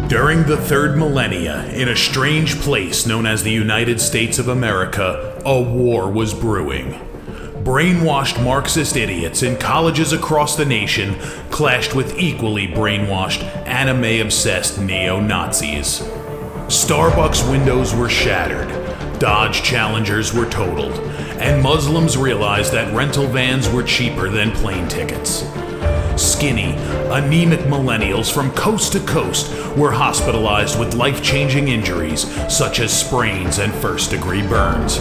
During the third millennia, in a strange place known as the United States of America, a war was brewing. Brainwashed Marxist idiots in colleges across the nation clashed with equally brainwashed, anime-obsessed neo-Nazis. Starbucks windows were shattered, Dodge Challengers were totaled, and Muslims realized that rental vans were cheaper than plane tickets. Skinny, anemic millennials from coast to coast were hospitalized with life-changing injuries such as sprains and first-degree burns.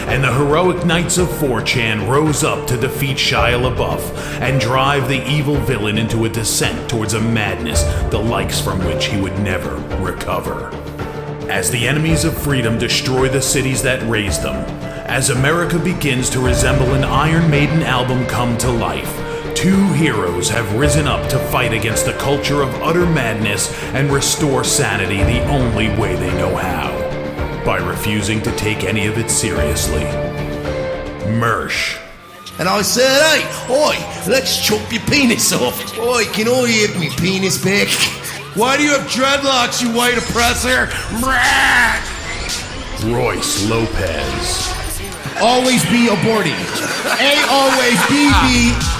And the heroic knights of 4chan rose up to defeat Shia LaBeouf and drive the evil villain into a descent towards a madness the likes from which he would never recover. As the enemies of freedom destroy the cities that raised them, as America begins to resemble an Iron Maiden album come to life, two heroes have risen up to fight against the culture of utter madness and restore sanity the only way they know how, by refusing to take any of it seriously. Mersh. And I said, hey, oi, let's chop your penis off. Oi, can I have me penis back? Why do you have dreadlocks, you white oppressor? Royce Lopez. Always be aborting. A, always, B,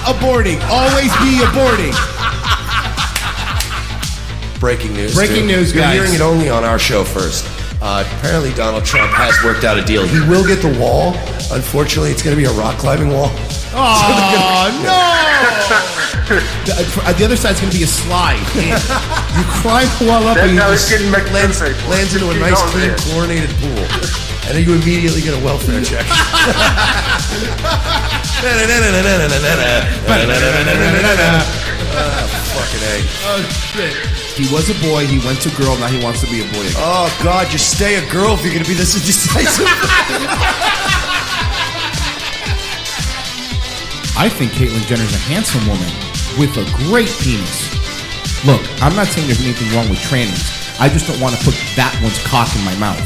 aborting. Always be aborting. Breaking news. Breaking news, You're guys. hearing it only on our show first. Apparently Donald Trump has worked out a deal. He will get the wall. Unfortunately, it's going to be a rock climbing wall. Oh, no! The other side's going to be a slide. You climb the wall up and you just lands into a nice, clean, chlorinated pool. And then you immediately get a welfare check. Fucking A. Oh, shit. He was a boy, he went to girl, now he wants to be a boy again. Oh, God, just stay a girl if you're going to be this indecisive. I think Caitlyn Jenner's a handsome woman with a great penis. Look, I'm not saying there's anything wrong with trannies. I just don't want to put that one's cock in my mouth.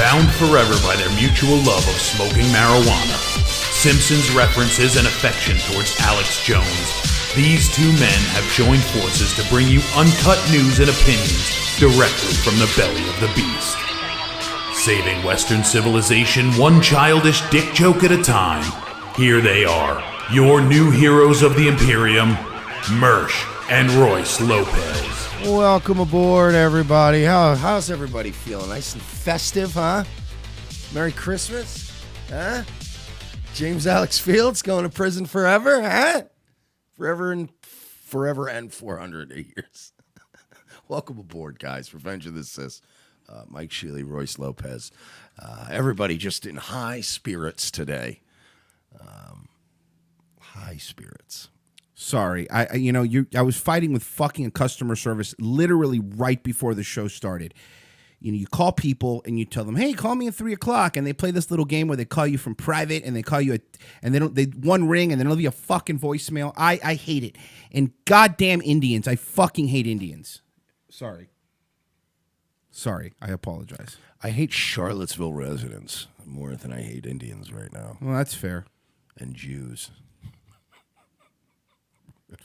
Bound forever by their mutual love of smoking marijuana, Simpsons references and affection towards Alex Jones, these two men have joined forces to bring you uncut news and opinions directly from the belly of the beast. Saving Western civilization one childish dick joke at a time, here they are, your new heroes of the Imperium, Mersh and Royce Lopez. Welcome aboard, everybody. How's everybody feeling? Nice and festive, huh? Merry Christmas, huh? James Alex Fields going to prison forever, huh? Forever and 400 years. Welcome aboard, guys. Revenge of the Sis. Mike Shealy, Royce Lopez. Everybody just in high spirits today. High spirits. Sorry, I was fighting with fucking customer service literally right before the show started. You call people and you tell them, "Hey, call me at 3:00," and they play this little game where they call you from private and they call you and they one ring and then it'll be a fucking voicemail. I hate it. And goddamn Indians, I fucking hate Indians. Sorry, I apologize. I hate Charlottesville residents more than I hate Indians right now. Well, that's fair. And Jews.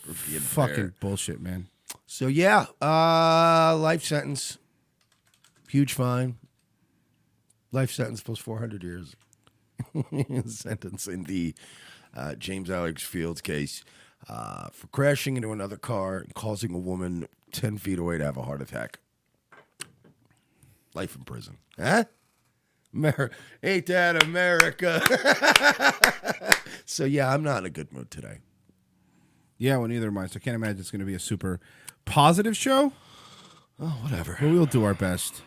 Fucking fair. Bullshit, man. So yeah, life sentence. Huge fine. Life sentence plus 400 years. Sentence in the James Alex Fields case for crashing into another car and causing a woman 10 feet away to have a heart attack. Life in prison. Huh? Ain't that America? So yeah, I'm not in a good mood today. Yeah, well, neither am I. So I can't imagine it's going to be a super positive show. Oh, whatever. But we'll do our best.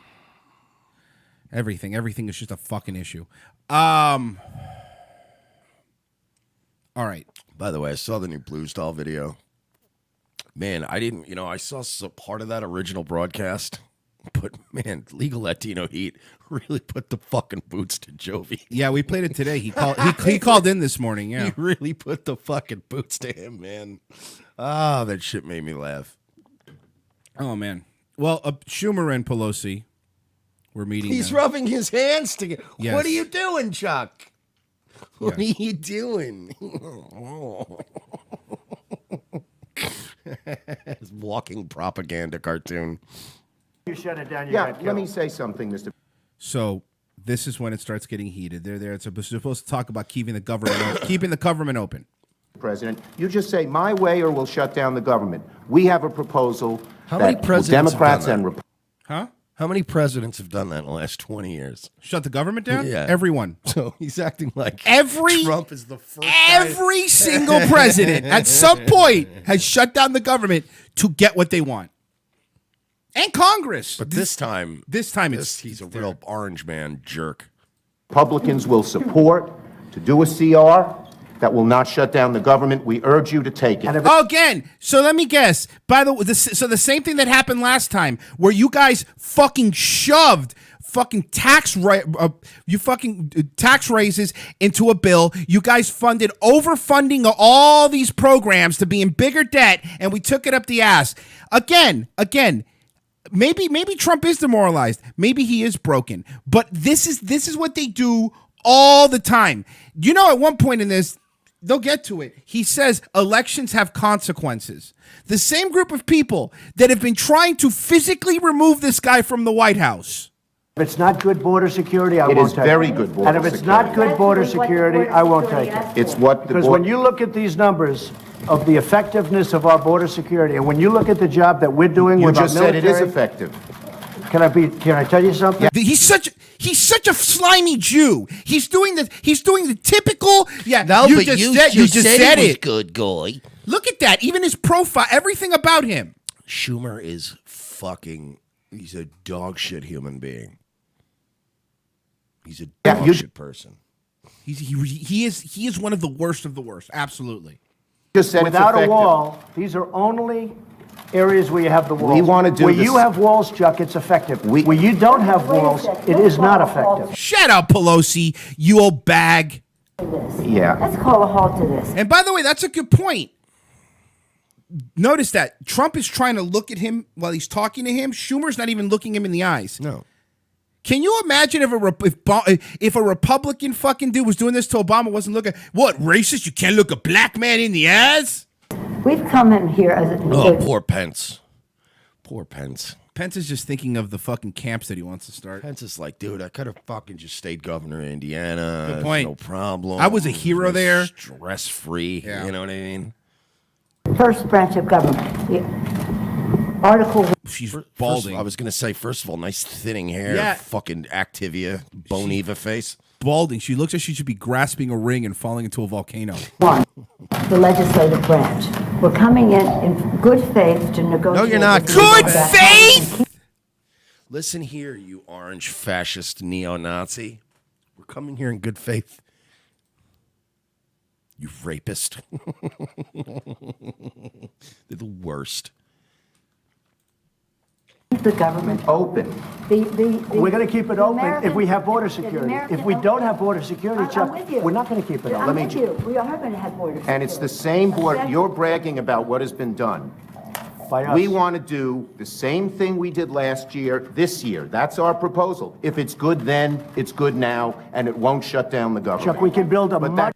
Everything is just a fucking issue. All right. By the way, I saw the new Blue Style video. Man, I saw some part of that original broadcast. But, man, Legal Latino Heat really put the fucking boots to Jovi. Yeah, we played it today. He called in this morning, yeah. He really put the fucking boots to him, man. Ah, that shit made me laugh. Oh, man. Well, Schumer and Pelosi were meeting. He's rubbing his hands together. Yes. What are you doing, Chuck? What are you doing? His walking propaganda cartoon. You shut it down. Let me say something, Mr. So this is when it starts getting heated. They're there. It's supposed to talk about keeping the government open. President, you just say my way or we'll shut down the government. We have a proposal How many presidents Democrats have done and that? Huh? How many presidents have done that in the last 20 years? Shut the government down? Yeah. Everyone. So he's acting like Trump is the first Every single president at some point has shut down the government to get what they want. And Congress. But this time he's a real orange man jerk. Republicans will support to do a CR that will not shut down the government. We urge you to take it. Again, so let me guess. By the way, so the same thing that happened last time, where you guys fucking shoved fucking tax raises into a bill. You guys funded overfunding all these programs to be in bigger debt, and we took it up the ass. Again. Maybe Trump is demoralized. Maybe he is broken. But this is what they do all the time. At one point in this, they'll get to it. He says elections have consequences. The same group of people that have been trying to physically remove this guy from the White House. If it's not good border security, I won't take it. It is very good border security. And if it's not good border security, I won't take it. It's what the Because when you look at these numbers of the effectiveness of our border security, and when you look at the job that we're doing You with our just said military, it is effective. Can I tell you something? He's such a slimy Jew. He's doing the typical. Yeah, No, you but just you said, just you just said said he was it. good guy. Look at that. Even his profile, everything about him. Schumer is he's a dog shit human being. He's a dog shit person. He is one of the worst of the worst. Absolutely. Just said Without it's a effective. wall, these are only areas where you have the walls. We wanna do Where this- you have walls, Chuck, it's effective. Where you don't have walls, it is not effective. Shut up, Pelosi, you old bag. Yeah. Let's call a halt to this. And by the way, that's a good point. notice that Trump is trying to look at him while he's talking to him. Schumer's not even looking him in the eyes. No. Can you imagine if a Republican fucking dude was doing this to Obama, wasn't looking, what, racist? You can't look a black man in the eyes? We've come in here as Poor Pence. Poor Pence. Pence is just thinking of the fucking camps that he wants to start. Pence is like, dude, I could have fucking just stayed governor of Indiana. Good point. No problem. I was a hero there. Stress free. Yeah. You know what I mean? first branch of government. The Article. She's balding. I was going to say, first of all, nice thinning hair. Yeah. Fucking Activia, Boniva face. Balding. She looks like she should be grasping a ring and falling into a volcano. One, the legislative branch. We're coming in good faith to negotiate. No, you're not. Good faith? Listen here, you orange fascist neo-Nazi. We're coming here in good faith. You rapist. They're the worst. The government Open. We're going to keep it open American- if we have border the security. American- If we don't have border security, I'm Chuck, with you. we're not going to keep it open. I'm with you. We are going to have border security. And it's the same board, you're bragging about what has been done. By us. We want to do the same thing we did last year, this year. That's our proposal. If it's good then, it's good now, and it won't shut down the government. Chuck, we can build a But much.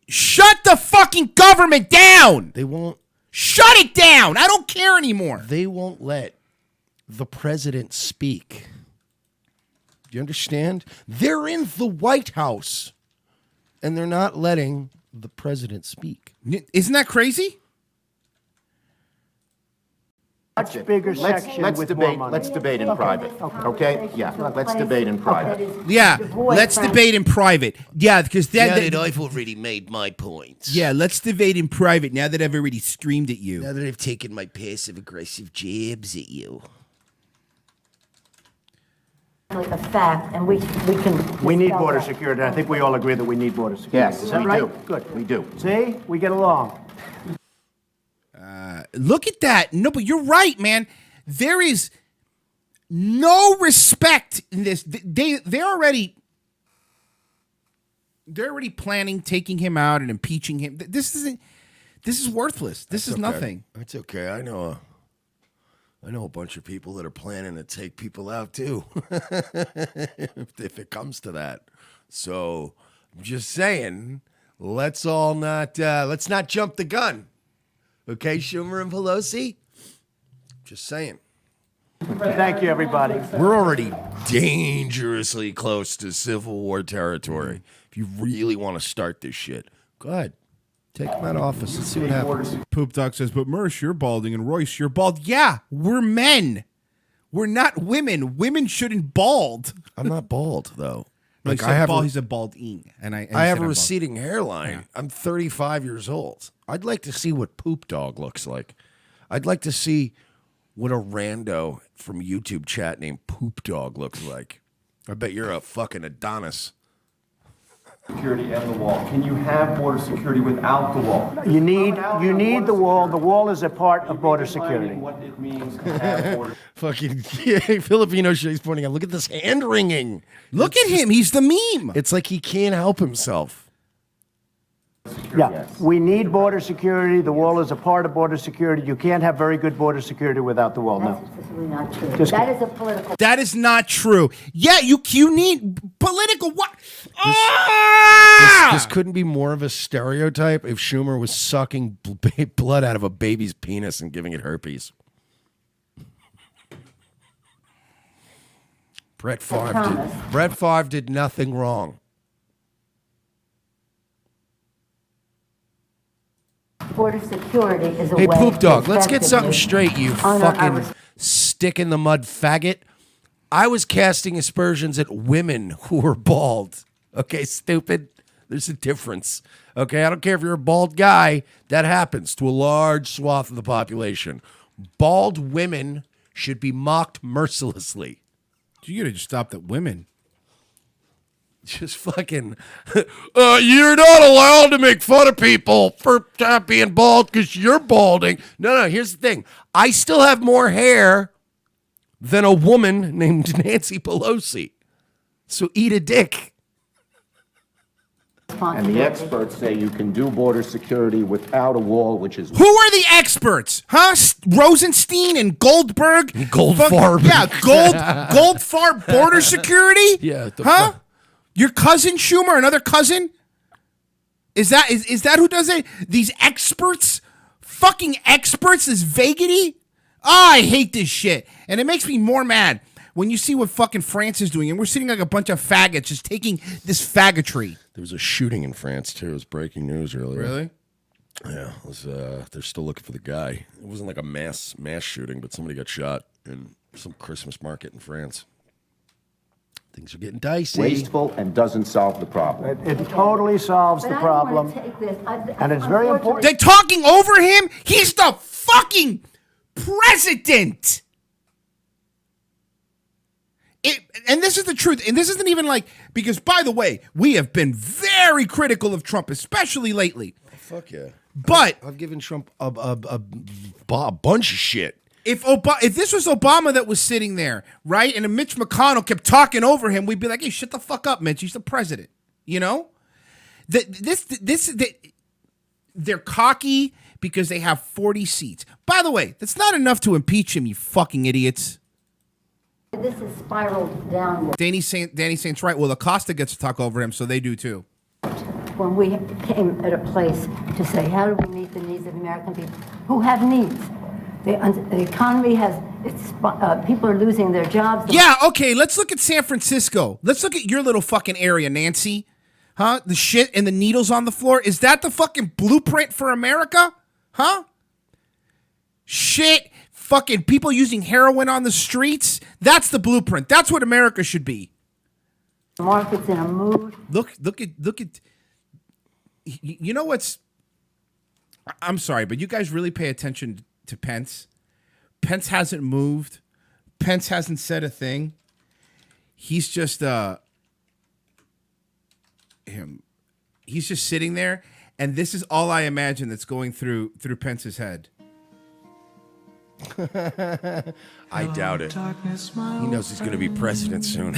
Shut the fucking government down! They won't. Shut it down! I don't care anymore. They won't let the president speak. Do you understand? They're in the White House, and they're not letting the president speak. Isn't that crazy? Much bigger section Let's with debate. more money. Let's debate in private. Okay? Yeah. Let's debate in private. Yeah, let's debate in private. Yeah, because that, I've already made my points. yeah, let's debate in private now that I've already screamed at you. Now that I've taken my passive-aggressive jabs at you. A fact, and we can. We need dispel border that. security. I think we all agree that we need border security. Yes, Is that we right? do. Good. We do. See? We get along. Look at that. No, but you're right, man. There is no respect in this. They're already planning taking him out and impeaching him. This is worthless. This is nothing. That's okay. I know a bunch of people that are planning to take people out too, if it comes to that. So I'm just saying, let's not jump the gun. Okay, Schumer and Pelosi? Just saying. Thank you, everybody. We're already dangerously close to Civil War territory. If you really want to start this shit, go ahead. Take him out of office and see what happens. Poop Doc says, but Mersh, you're balding, and Royce, you're bald. Yeah, we're men. We're not women. Women shouldn't bald. I'm not bald, though. No, Like, he I said have bald. a- He's a balding, and I I have said a I'm bald. receding hairline. Yeah. I'm 35 years old. I'd like to see what Poop Dog looks like. I'd like to see what a rando from YouTube chat named Poop Dog looks like. I bet you're a fucking Adonis. Security and the wall. Can you have border security without the wall? You need the wall. The wall is a part of border security. Defining what it means to have border Fucking Filipino shit he's pointing out. Look at this hand wringing. Look at him. He's the meme. It's like he can't help himself. Yeah, we need border security. The wall is a part of border security. You can't have very good border security without the wall. That's No. simply not true. Just That is a political. That is not true. Yeah, you need political what? This couldn't be more of a stereotype if Schumer was sucking blood out of a baby's penis and giving it herpes. Brett Favre did nothing wrong. Border security is a Hey, way. Poop to Dog, let's get something effectively straight, you honor our fucking stick in the mud faggot. I was casting aspersions at women who were bald. Okay, stupid. There's a difference. Okay, I don't care if you're a bald guy. That happens to a large swath of the population. Bald women should be mocked mercilessly. You gotta just stop that women. Just fucking, you're not allowed to make fun of people for being bald because you're balding. No, here's the thing. I still have more hair than a woman named Nancy Pelosi. So eat a dick. And the experts say you can do border security without a wall, which is... Who are the experts? Huh? Rosenstein and Goldberg? Goldfarb. Yeah, Goldfarb border security? Yeah. Huh? Your cousin Schumer, another cousin? Is that who does it? These experts? Fucking experts, this vagity? Oh, I hate this shit. And it makes me more mad when you see what fucking France is doing, and we're sitting like a bunch of faggots just taking this faggotry. There was a shooting in France, too. It was breaking news earlier. Really? Yeah. It was, they're still looking for the guy. It wasn't like a mass shooting, but somebody got shot in some Christmas market in France. Things are getting dicey. Wasteful and doesn't solve the problem. It totally solves the problem. And it's very important. They're talking over him? He's the fucking president! And this is the truth. And this isn't even like, because by the way, we have been very critical of Trump, especially lately. Fuck yeah. But I've given Trump a bunch of shit. If this was Obama that was sitting there, right, and Mitch McConnell kept talking over him, we'd be like, hey, shut the fuck up, Mitch. He's the president. You know? They're cocky because they have 40 seats. By the way, that's not enough to impeach him, you fucking idiots. This has spiraled downward. Danny Saint's right. Well, Acosta gets to talk over him, so they do too. When we came at a place to say, how do we meet the needs of American people who have needs? The economy has, people are losing their jobs. Yeah, okay, let's look at San Francisco. Let's look at your little fucking area, Nancy. Huh? The shit and the needles on the floor. Is that the fucking blueprint for America? Huh? Shit. Fucking people using heroin on the streets. That's the blueprint. That's what America should be. The market's in a mood. Look at. You know what's? I'm sorry, but you guys really pay attention to Pence. Pence hasn't moved. Pence hasn't said a thing. He's just him. He's just sitting there, and this is all I imagine that's going through Pence's head. I doubt it. He knows he's going to be president soon.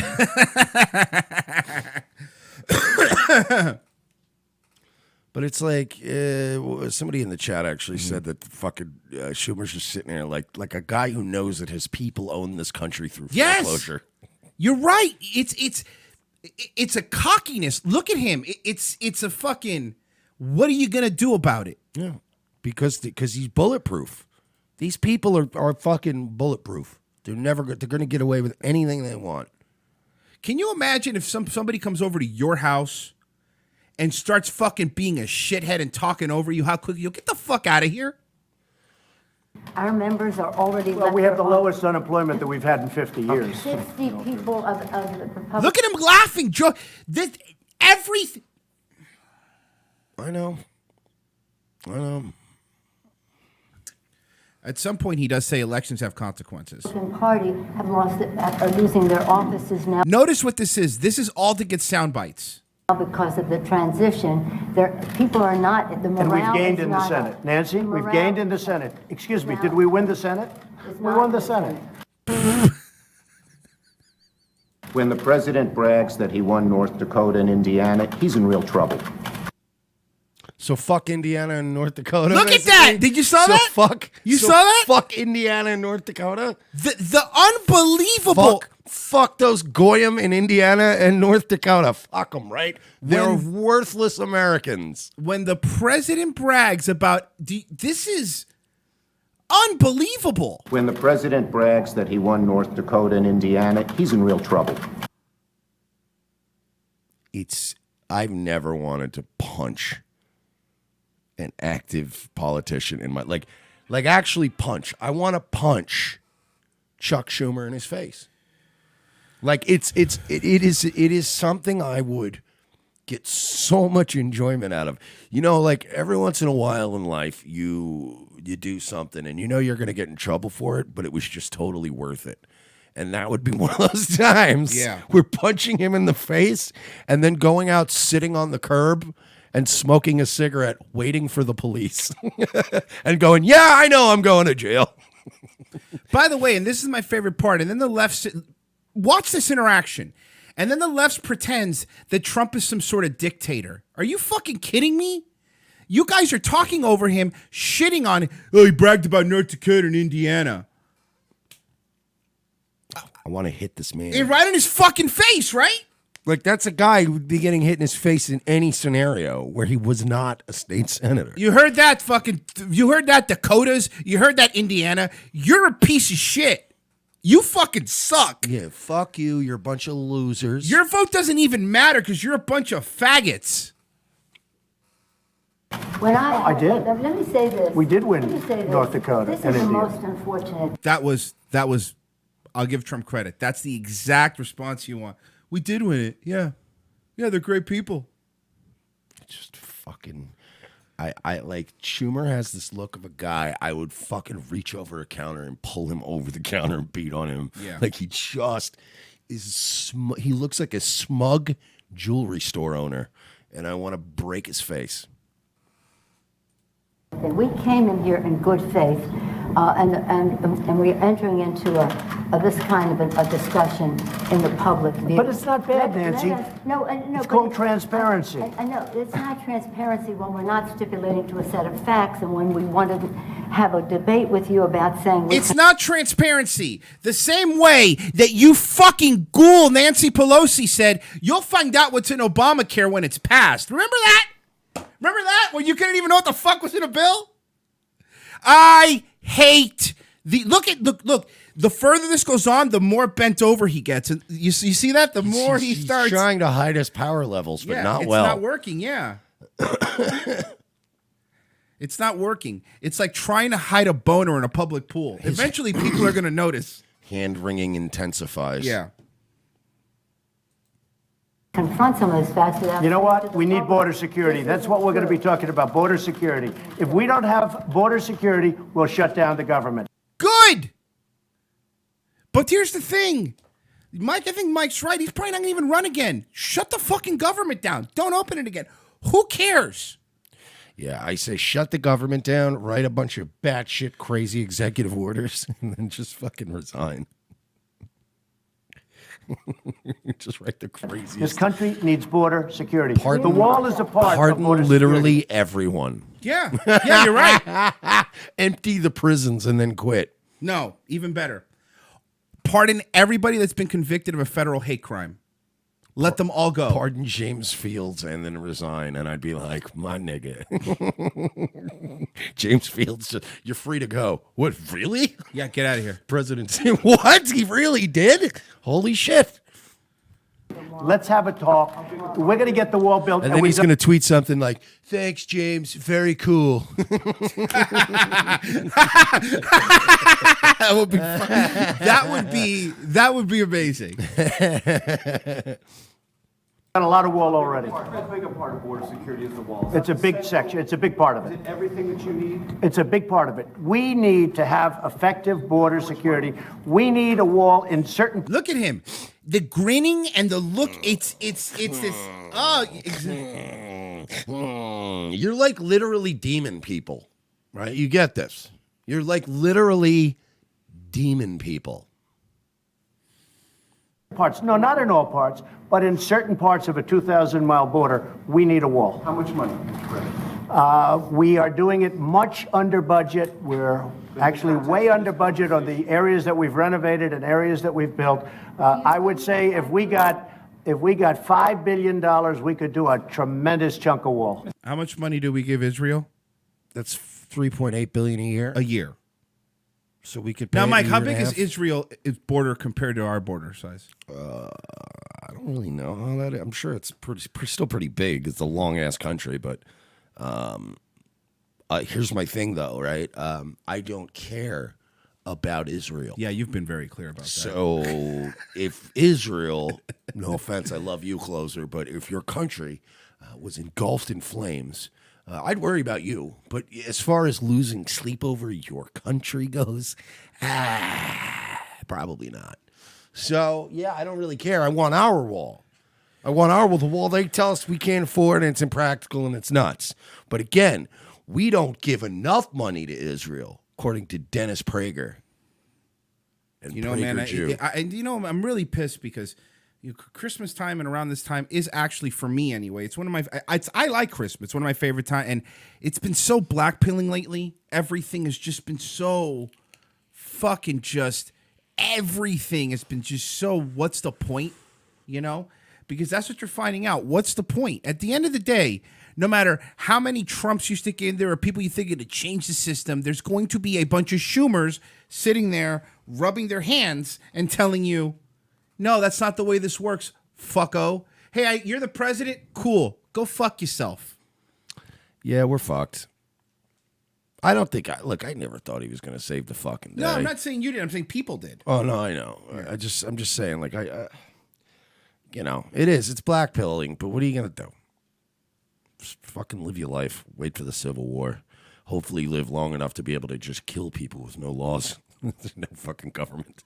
But it's like somebody in the chat actually said that fucking Schumer's just sitting there like a guy who knows that his people own this country through foreclosure. You're right. It's a cockiness. Look at him. It's a fucking. What are you gonna do about it? Yeah, because he's bulletproof. These people are fucking bulletproof. They're going to get away with anything they want. Can you imagine if somebody comes over to your house and starts fucking being a shithead and talking over you? How quickly you'll get the fuck out of here? Our members are already. Well, we have the lowest unemployment that we've had in 50 years. 60 people of the Republican. Look at him laughing, Joe. Everything. I know. At some point, he does say elections have consequences. Party are losing their offices now. Notice what this is. This is all to get sound bites. Because of the transition, people are not the morale. And we've gained in the not Senate, up. Nancy. We've gained in the Senate. Excuse me. Did we win the Senate? We won the Senate. When the president brags that he won North Dakota and Indiana, he's in real trouble. So fuck Indiana and North Dakota. Look at that! Did you saw that? You saw that? Fuck Indiana and North Dakota. The unbelievable. Fuck those Goyim in Indiana and North Dakota. Fuck them, right? They're worthless Americans. When the president brags about this is unbelievable. When the president brags that he won North Dakota and Indiana, he's in real trouble. I've never wanted to punch an active politician in my like actually punch. I want to punch Chuck Schumer in his face. Like it is something I would get so much enjoyment out of. You know, like every once in a while in life you do something and you know you're going to get in trouble for it, but it was just totally worth it. And that would be one of those times. Yeah. We're punching him in the face and then going out sitting on the curb and smoking a cigarette, waiting for the police, and going, yeah, I know I'm going to jail. By the way, and this is my favorite part, and then the left, watch this interaction, and then the left pretends that Trump is some sort of dictator, Are you fucking kidding me? You guys are talking over him, shitting on, oh, he bragged about North Dakota and Indiana. I want to hit this man. And right in his fucking face, right? Like, that's a guy who would be getting hit in his face in any scenario where he was not a state senator. You heard that Dakotas? You heard that Indiana? You're a piece of shit. You fucking suck. Yeah, fuck you. You're a bunch of losers. Your vote doesn't even matter because you're a bunch of faggots. I did. Let me say this. We did win Let me say this. North Dakota This and is the Indiana. most unfortunate. That was, I'll give Trump credit. That's the exact response you want. We did win it. Yeah. Yeah, they're great people. Just fucking... I like, Schumer has this look of a guy I would fucking reach over a counter and pull him over the counter and beat on him. Yeah. Like, he just is, he looks like a smug jewelry store owner, and I want to break his face. We came in here in good faith, and we're entering into this kind of a discussion in the public view. But it's not bad, Nancy. No, It's called transparency. I know, it's not transparency when we're not stipulating to a set of facts and when we want to have a debate with you about saying... It's not transparency. The same way that you fucking ghoul Nancy Pelosi said, you'll find out what's in Obamacare when it's passed. Remember that? Remember that? When you couldn't even know what the fuck was in a bill? I hate look. The further this goes on, the more bent over he gets. And you see that? The more he starts He's trying to hide his power levels, but not it's well. It's not working, yeah. It's not working. It's like trying to hide a boner in a public pool. Eventually, people are going to notice. Hand-wringing intensifies. Yeah. Confront some of those facts without... You know what? We need border security. That's what we're going to be talking about, border security. If we don't have border security, we'll shut down the government. Good. But here's the thing. Mike, I think Mike's right. He's probably not going to even run again. Shut the fucking government down. Don't open it again. Who cares? Yeah, I say shut the government down, write a bunch of batshit crazy executive orders, and then just fucking resign. Just write the craziest. This country needs border security. Pardon- the wall is a part of Pardon border literally security. everyone. Yeah. Yeah, you're right. Empty the prisons and then quit. No, even better. Pardon everybody that's been convicted of a federal hate crime. Let them all go. Pardon James Fields and then resign. And I'd be like, my nigga. James Fields, you're free to go. What, really? Yeah, get out of here. President, what? He really did? Holy shit. Let's have a talk. We're going to get the wall built. And then he's going to tweet something like, thanks, James. Very cool. That would be fun. That would be amazing. Got a lot of wall already. How big a part of border security is the wall? It's a big section. It's a big part of Is it. it everything that you need? It's a big part of it. We need to have effective border security. We need a wall in certain... Look at him. The grinning and the look, it's this, You're like literally demon people, right? You get this. You're like literally demon people. parts. No, not in all parts, but in certain parts of a 2,000-mile border, we need a wall. How much money? We are doing it much under budget. We're actually way under budget on the areas that we've renovated and areas that we've built. I would say if we got $5 billion, we could do a tremendous chunk of wall. How much money do we give Israel? That's $3.8 billion a year. A year. So we could pay Now, it Mike, a how year and big a is half? Israel's border compared to our border size? I don't really know how that. I'm sure it's still pretty big. It's a long ass country, but here's my thing, though. Right? I don't care about Israel. Yeah, you've been very clear about that. So if Israel, no offense, I love you, closer, but if your country was engulfed in flames, I'd worry about you. But as far as losing sleep over your country goes, probably not. So, yeah, I don't really care. I want our wall. I want our wall. The wall they tell us we can't afford and it's impractical and it's nuts. But again, we don't give enough money to Israel, according to Dennis Prager. And You know, man, Prager Jew. I'm really pissed because, Christmas time and around this time is actually, for me anyway, it's one of my, I like Christmas. It's one of my favorite time, and it's been so black-pilling lately. Everything has just been so fucking just, everything has been just so, what's the point, you know? Because that's what you're finding out. What's the point? At the end of the day, no matter how many Trumps you stick in there or people you think are to change the system, there's going to be a bunch of Schumers sitting there rubbing their hands and telling you, no, that's not the way this works, fucko. Hey, you're the president? Cool. Go fuck yourself. Yeah, we're fucked. I don't think I never thought he was going to save the fucking day. No, I'm not saying you did. I'm saying people did. Oh, no, I know. I'm just saying, like, you know, it's blackpilling, but what are you going to do? Just fucking live your life. Wait for the Civil War. Hopefully live long enough to be able to just kill people with no laws. There's no fucking government.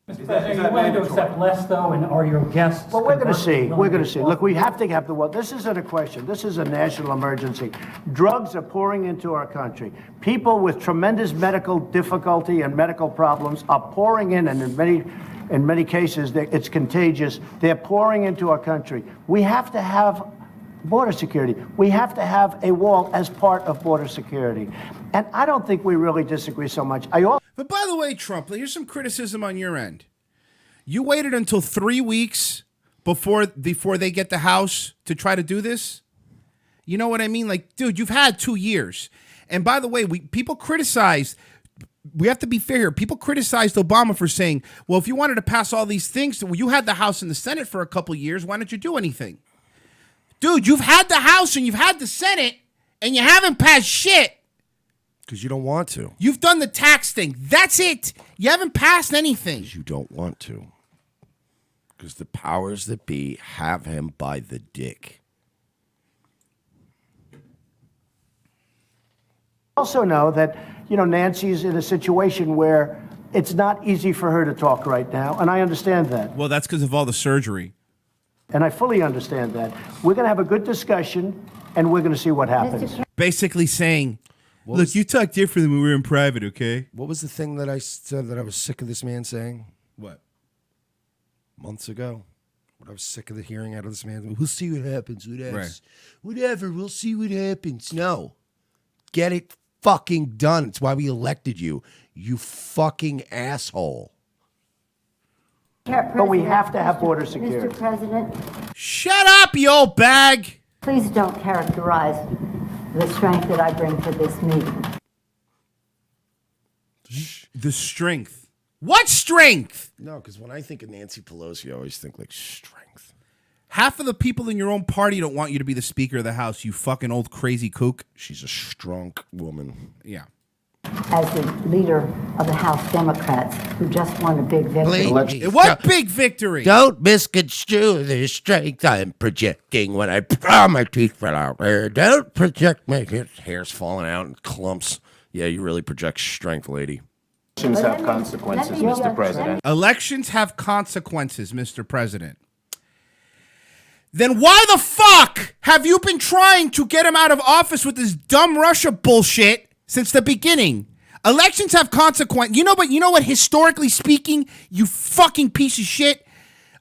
Mr. President, are you willing to accept less, though, and are your guests? Well, we're going to see. We're going to see. Look, we have to have the world. This isn't a question. This is a national emergency. Drugs are pouring into our country. People with tremendous medical difficulty and medical problems are pouring in, and in many cases, it's contagious. They're pouring into our country. We have to have border security. We have to have a wall as part of border security. And I don't think we really disagree so much. But by the way, Trump, here's some criticism on your end. You waited until 3 weeks before they get the House to try to do this. You know what I mean? Like, dude, you've had 2 years. And by the way, people criticized, we have to be fair here. People criticized Obama for saying, well, if you wanted to pass all these things, well, you had the House and the Senate for a couple years. Why don't you do anything? Dude, you've had the House and you've had the Senate and you haven't passed shit. Because you don't want to. You've done the tax thing. That's it. You haven't passed anything. You don't want to. Because the powers that be have him by the dick. Also know that, Nancy's in a situation where it's not easy for her to talk right now, and I understand that. Well, that's because of all the surgery. And I fully understand that. We're going to have a good discussion, and we're going to see what happens. Basically saying, look, you talk different when we were in private, okay? What was the thing that I said that I was sick of this man saying? What? Months ago. What I was sick of the hearing out of this man. We'll see what happens with us. Right. Whatever, we'll see what happens. No. Get it fucking done. It's why we elected you. You fucking asshole. But we have to have border security. Mr. President, Shut up, you old bag! please don't characterize the strength that I bring to this meeting. The strength. What strength? No, because when I think of Nancy Pelosi, I always think like strength. Half of the people in your own party don't want you to be the Speaker of the House, you fucking old crazy kook. She's a strong woman. Yeah. As the leader of the House Democrats, who just won a big victory. What big victory? Don't misconstrue the strength I'm projecting when I my teeth fell out. Don't project my hair's falling out in clumps. Yeah, you really project strength, lady. Elections have consequences, Mr. President. Elections have consequences, Mr. President. Then why the fuck have you been trying to get him out of office with this dumb Russia bullshit since the beginning? Elections have consequences. You know what, historically speaking, you fucking piece of shit,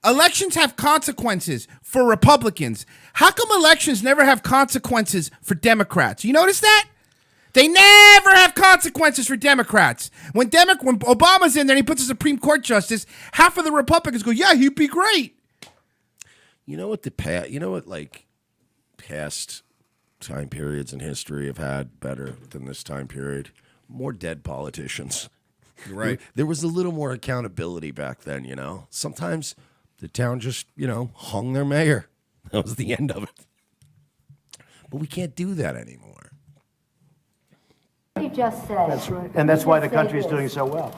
elections have consequences for Republicans. How come elections never have consequences for Democrats? You notice that? They never have consequences for Democrats. When Obama's in there and he puts a Supreme Court justice, half of the Republicans go, yeah, he'd be great. You know what past time periods in history have had better than this time period? More dead politicians. Right. There was a little more accountability back then, Sometimes the town just, hung their mayor. That was the end of it. But we can't do that anymore. You just said. That's right. And that's why the country is doing so well.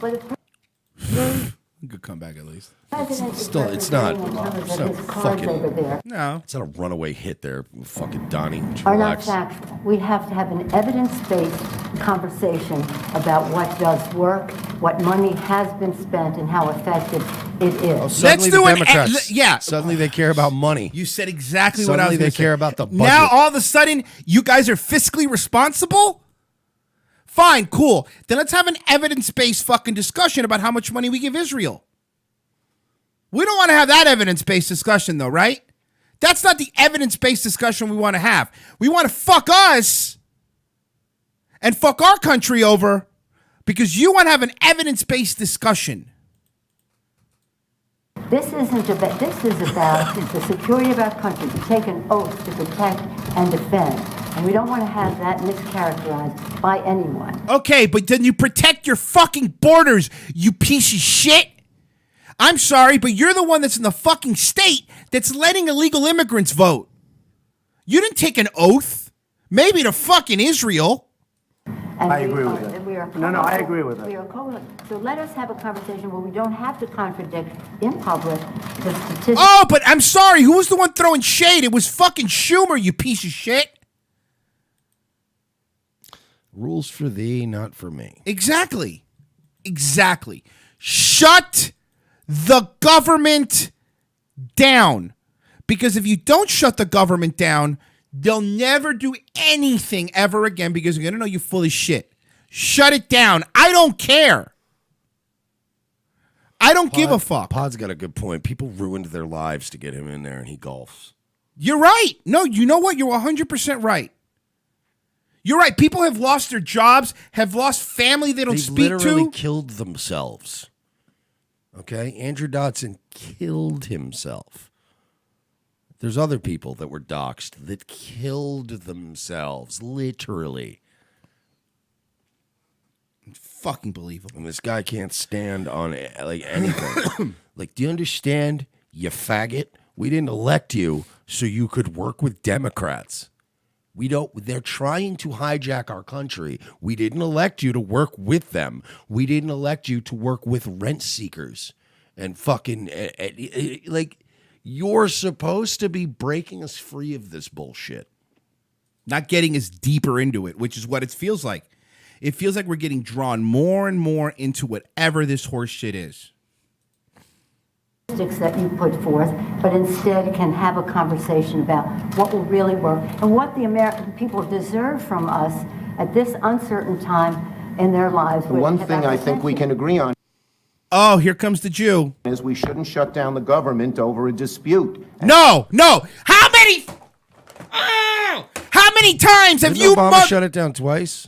Good comeback, at least. It's not fucking. Over there No. It's not a runaway hit there, fucking Donnie. are not Relax. facts. We have to have an evidence-based conversation about what does work, what money has been spent, and how effective it is. Suddenly do the an- Democrats. yeah. Suddenly they care about money. You said exactly what I was Suddenly going they to say. care about the budget. Now, all of a sudden, you guys are fiscally responsible? Fine, cool. Then let's have an evidence-based fucking discussion about how much money we give Israel. We don't want to have that evidence-based discussion, though, right? That's not the evidence-based discussion we want to have. We want to fuck us and fuck our country over because you want to have an evidence-based discussion. This isn't about, this is about the security of our country, to take an oath to protect and defend. And we don't want to have that mischaracterized by anyone. Okay, but then you protect your fucking borders, you piece of shit. I'm sorry, but you're the one that's in the fucking state that's letting illegal immigrants vote. You didn't take an oath. Maybe to fucking Israel. And I agree with that. No, I agree with that. We are so let us have a conversation where we don't have to contradict in public the statistics. Oh, but I'm sorry. Who was the one throwing shade? It was fucking Schumer, you piece of shit. Rules for thee, not for me. Exactly. Shut the government down. Because if you don't shut the government down, they'll never do anything ever again because they're going to know you're full of shit. Shut it down. I don't care. I don't give a fuck. Pod's got a good point. People ruined their lives to get him in there, and he golfs. You're right. No, you know what? You're 100% right. You're right. People have lost their jobs, have lost family they don't speak to. They literally killed themselves. Okay? Andrew Dotson killed himself. There's other people that were doxxed that killed themselves, literally. Fucking believable. And this guy can't stand on like anything. Like, do you understand, you faggot? We didn't elect you so you could work with Democrats. We don't. They're trying to hijack our country. We didn't elect you to work with them. We didn't elect you to work with rent seekers and fucking like. You're supposed to be breaking us free of this bullshit. Not getting us deeper into it, which is what it feels like. It feels like we're getting drawn more and more into whatever this horse shit is. That you put forth, but instead can have a conversation about what will really work and what the American people deserve from us at this uncertain time in their lives. One thing I think we can agree on Oh, here comes the Jew. is we shouldn't shut down the government over a dispute. No. How many times have Didn't you Obama shut it down twice?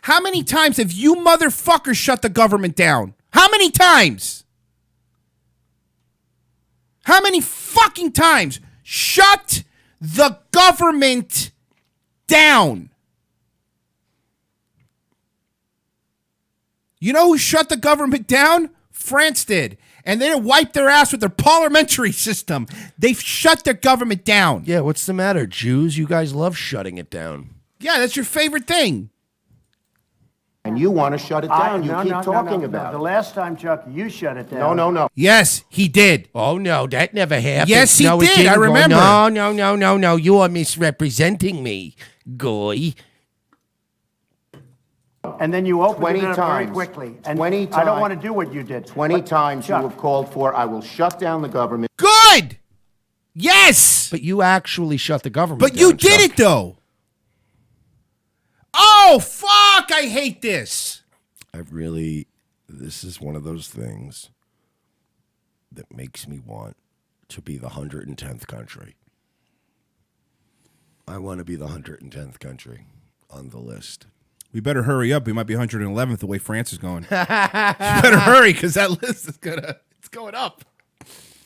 How many times have you motherfuckers shut the government down? How many times? How many fucking times? Shut the government down. You know who shut the government down? France did. And they didn't wipe their ass with their parliamentary system. They've shut their government down. Yeah, what's the matter, Jews? You guys love shutting it down. Yeah, that's your favorite thing. And you want to shut it down. You keep talking no. about The it. last time, Chuck, you shut it down. No. Yes, he did. Oh, no, that never happened. Yes, he no, it did. didn't I go- remember. No. You are misrepresenting me, Goy. And then you opened 20 it up very times. quickly. And 20 I times. don't want to do what you did. 20 But, times Chuck, you have called for, I will shut down the government. Good. Yes. But you actually shut the government But down, you did Chuck. it, though. Oh, fuck. I hate this. This is one of those things that makes me want to be the 110th country. I want to be the 110th country on the list. We better hurry up. We might be 111th the way France is going. You better hurry because that list is it's going up.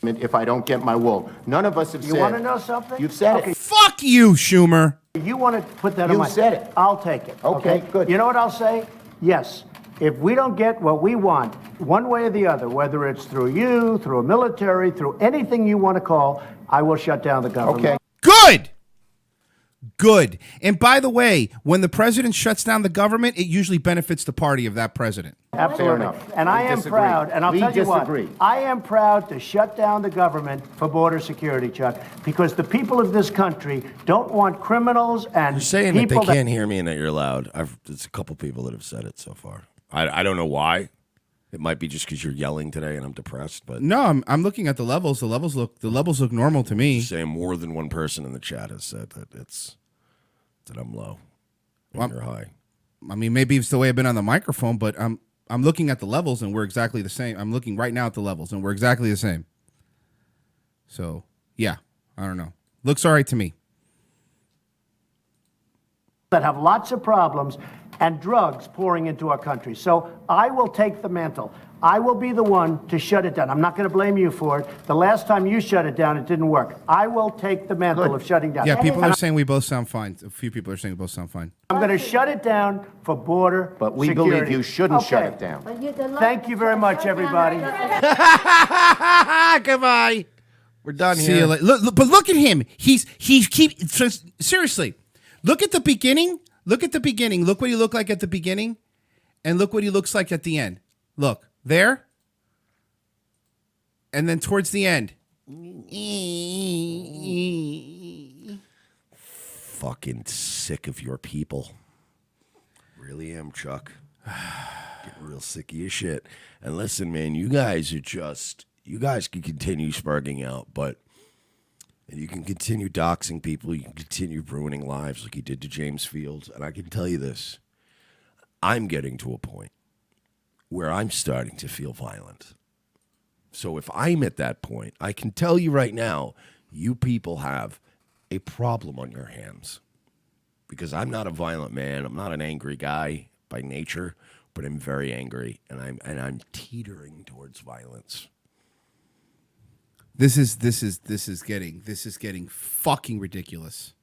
If I don't get my wool. None of us have said. You want to know something? You've said Okay. it. Fuck you, Schumer. You want to put that on You my... said it. I'll take it. Okay, good. You know what I'll say? Yes. If we don't get what we want, one way or the other, whether it's through you, through a military, through anything you want to call, I will shut down the government. Okay. Good. And by the way, when the president shuts down the government, it usually benefits the party of that president. Absolutely. enough. And We I am disagree. proud, and I'll We tell you disagree. what, I am proud to shut down the government for border security, Chuck, because the people of this country don't want criminals and You're saying that they people can't hear me and that you're loud. There's a couple people that have said it so far. I don't know why. It might be just because you're yelling today and I'm depressed, but No, I'm looking at the levels. The levels look normal to me. saying more than one person in the chat has said that that I'm low and you're high. I mean, maybe it's the way I've been on the microphone, but I'm looking at the levels and we're exactly the same. I'm looking right now at the levels and we're exactly the same. So, yeah, I don't know. Looks all right to me. That have lots of problems and drugs pouring into our country. So I will take the mantle. I will be the one to shut it down. I'm not going to blame you for it. The last time you shut it down, it didn't work. I will take the mantle of shutting down. Yeah, people And are saying we both sound fine. A few people are saying we both sound fine. I'm going to shut it down for border But we security. believe you shouldn't shut it down. Thank you very much, everybody. Goodbye. We're done See here. you later. But look at him. He's seriously. Look at the beginning. Look at the beginning. Look what he looked like at the beginning, and look what he looks like at the end. Look there, and then towards the end. Fucking sick of your people. Really am, Chuck. Getting real sick of your shit. And listen, man, you guys can continue sparking out, but and you can continue doxing people. You can continue ruining lives like you did to James Fields. And I can tell you this. I'm getting to a point where I'm starting to feel violent. So if I'm at that point, I can tell you right now, you people have a problem on your hands. Because I'm not a violent man. I'm not an angry guy by nature, but I'm very angry, and I'm teetering towards violence. This is getting fucking ridiculous.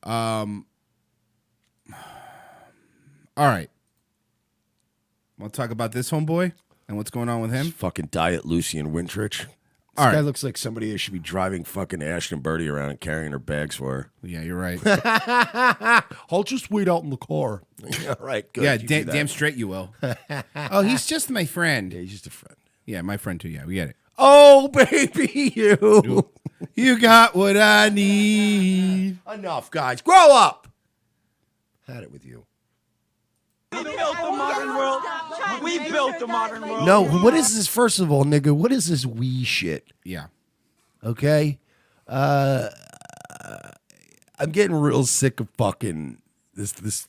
All right. Want to talk about this homeboy and what's going on with him? Fucking Diet Lucian Wintrich. This guy looks like somebody that should be driving fucking Ashton Birdie around and carrying her bags for her. Yeah, you're right. I'll just wait out in the car. All right, good. Yeah, You do that. damn straight you will. Oh, he's just my friend. Yeah, he's just a friend. Yeah, my friend too. Yeah, we get it. Oh, baby, you. You got what I need. Enough, guys. Grow up. Had it with you. We built the modern world. We built the modern world. No, what is this, first of all, nigga? What is this we shit? Yeah. Okay? I'm getting real sick of fucking this.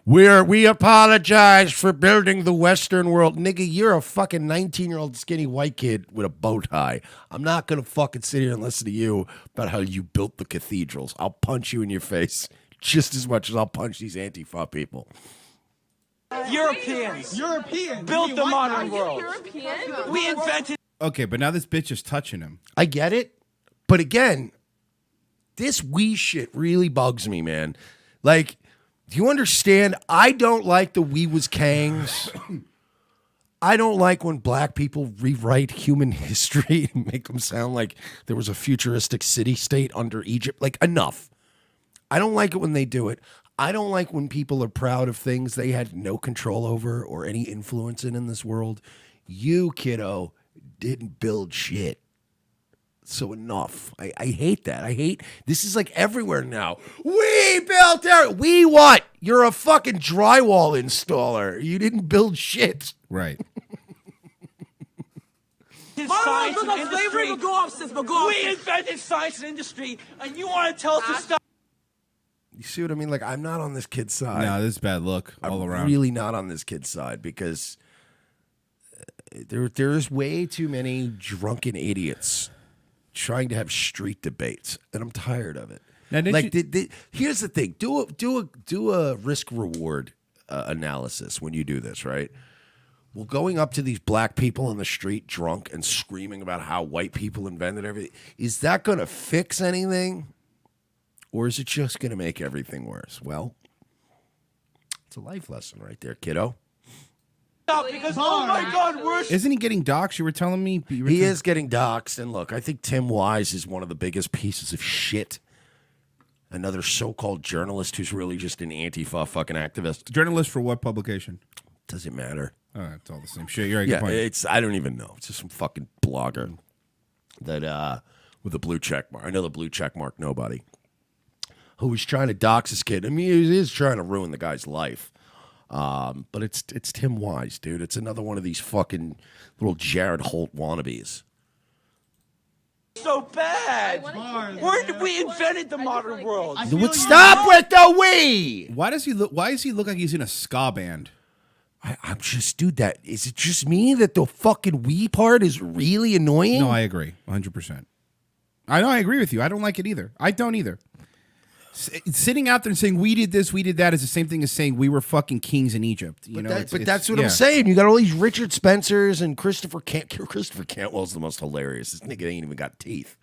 We apologize for building the Western world. Nigga, you're a fucking 19-year-old skinny white kid with a bow tie. I'm not going to fucking sit here and listen to you about how you built the cathedrals. I'll punch you in your face just as much as I'll punch these Antifa people. Europeans built the modern world. We invented. Okay, but now this bitch is touching him. I get it. But again, this we shit really bugs me, man. Like, do you understand? I don't like the we was kangs. I don't like when black people rewrite human history and make them sound like there was a futuristic city-state under Egypt. Like, enough. I don't like it when they do it. I don't like when people are proud of things they had no control over or any influence in this world. You, kiddo, didn't build shit. So enough. I hate that. This is like everywhere now. We built it. We what? You're a fucking drywall installer. You didn't build shit. Right. Science and industry. We invented science and industry, and you want to tell us to stop? You see what I mean? Like, I'm not on this kid's side. No, this is bad look all I'm around. really not on this kid's side because there's way too many drunken idiots trying to have street debates, and I'm tired of it. Now, Here's the thing: do a risk reward analysis when you do this, right? Well, going up to these black people in the street drunk and screaming about how white people invented everything, is that going to fix anything? Or is it just going to make everything worse? Well, it's a life lesson right there, kiddo. Because, oh my God, Isn't he getting doxxed? You were telling me. He is getting doxxed. And look, I think Tim Wise is one of the biggest pieces of shit. Another so-called journalist who's really just an Antifa fucking activist. Journalist for what publication? Doesn't matter. Oh, it's all the same shit. You're right. Yeah, Good point. I don't even know. It's just some fucking blogger that with a blue check mark. Another blue check mark nobody. Who was trying to dox his kid. I mean, he is trying to ruin the guy's life. But it's Tim Wise, dude. It's another one of these fucking little Jared Holt wannabes. so bad. We invented the modern world. Stop with the we. Why does he look? Why does he look like he's in a ska band? I'm just, dude, is it just me that the fucking we part is really annoying? No, I agree. 100%. I agree with you. I don't like it either. I don't either. Sitting out there and saying we did this, we did that is the same thing as saying we were fucking kings in Egypt. But that's what I'm saying. You got all these Richard Spencers and Christopher Cantwell's the most hilarious. This nigga ain't even got teeth.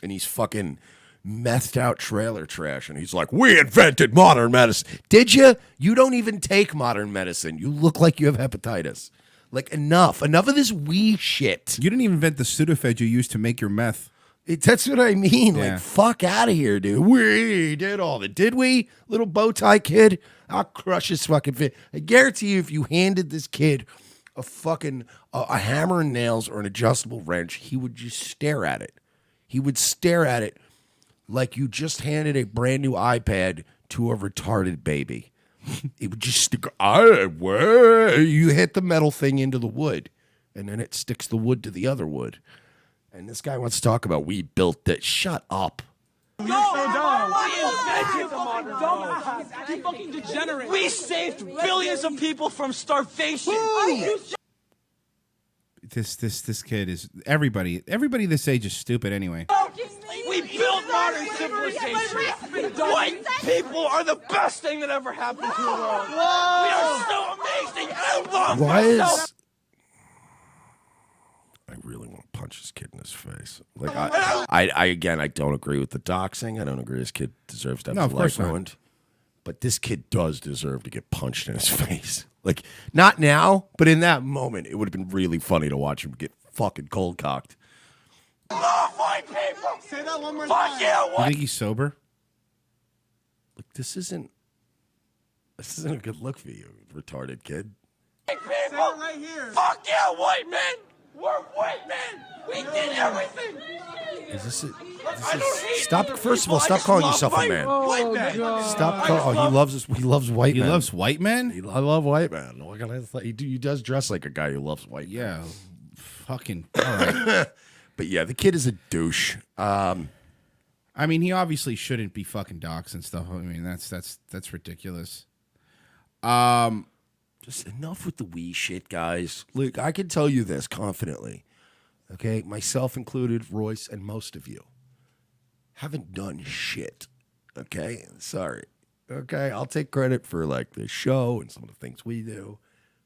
And he's fucking methed out trailer trash. And he's like, we invented modern medicine. Did you? You don't even take modern medicine. You look like you have hepatitis. Like, enough. Enough of this we shit. You didn't even invent the Sudafed you used to make your meth. That's what I mean. Yeah. Like, fuck out of here, dude. We did all that. Did we? Little bow tie kid? I'll crush his fucking fit. I guarantee you, if you handed this kid a fucking a hammer and nails or an adjustable wrench, he would just stare at it. He would stare at it like you just handed a brand new iPad to a retarded baby. It would just stick. You hit the metal thing into the wood, and then it sticks the wood to the other wood. And this guy wants to talk about we built that. Shut up. You're so dumb. You fucking degenerate. We saved billions of people from starvation. This kid is everybody this age is stupid anyway. We built modern civilization. White people are the best thing that ever happened to the world. We are so amazing. I love myself. I really want to punch this kid in his face. Like I don't agree with the doxing. I don't agree this kid deserves to have his life ruined. But this kid does deserve to get punched in his face. Like, not now, but in that moment, it would have been really funny to watch him get fucking cold cocked. Love white people. Say that one more time. Fuck you, You think he's sober? Look, this isn't a good look for you, retarded kid. White people. Say it right here. Fuck yeah, white men. We're white men. We did everything. Is this it? Stop. First of all, stop calling yourself a man. White men. Stop calling. Oh, he loves white men. He loves white men? I love white men. What can I say? He does dress like a guy who loves white men. Yeah. Fucking. All right. But yeah, the kid is a douche. I mean, he obviously shouldn't be fucking doxxed and stuff. I mean, that's ridiculous. Just enough with the we shit, guys. Look, I can tell you this confidently. Okay, myself included, Royce, and most of you haven't done shit. Okay, sorry. Okay, I'll take credit for like the show and some of the things we do,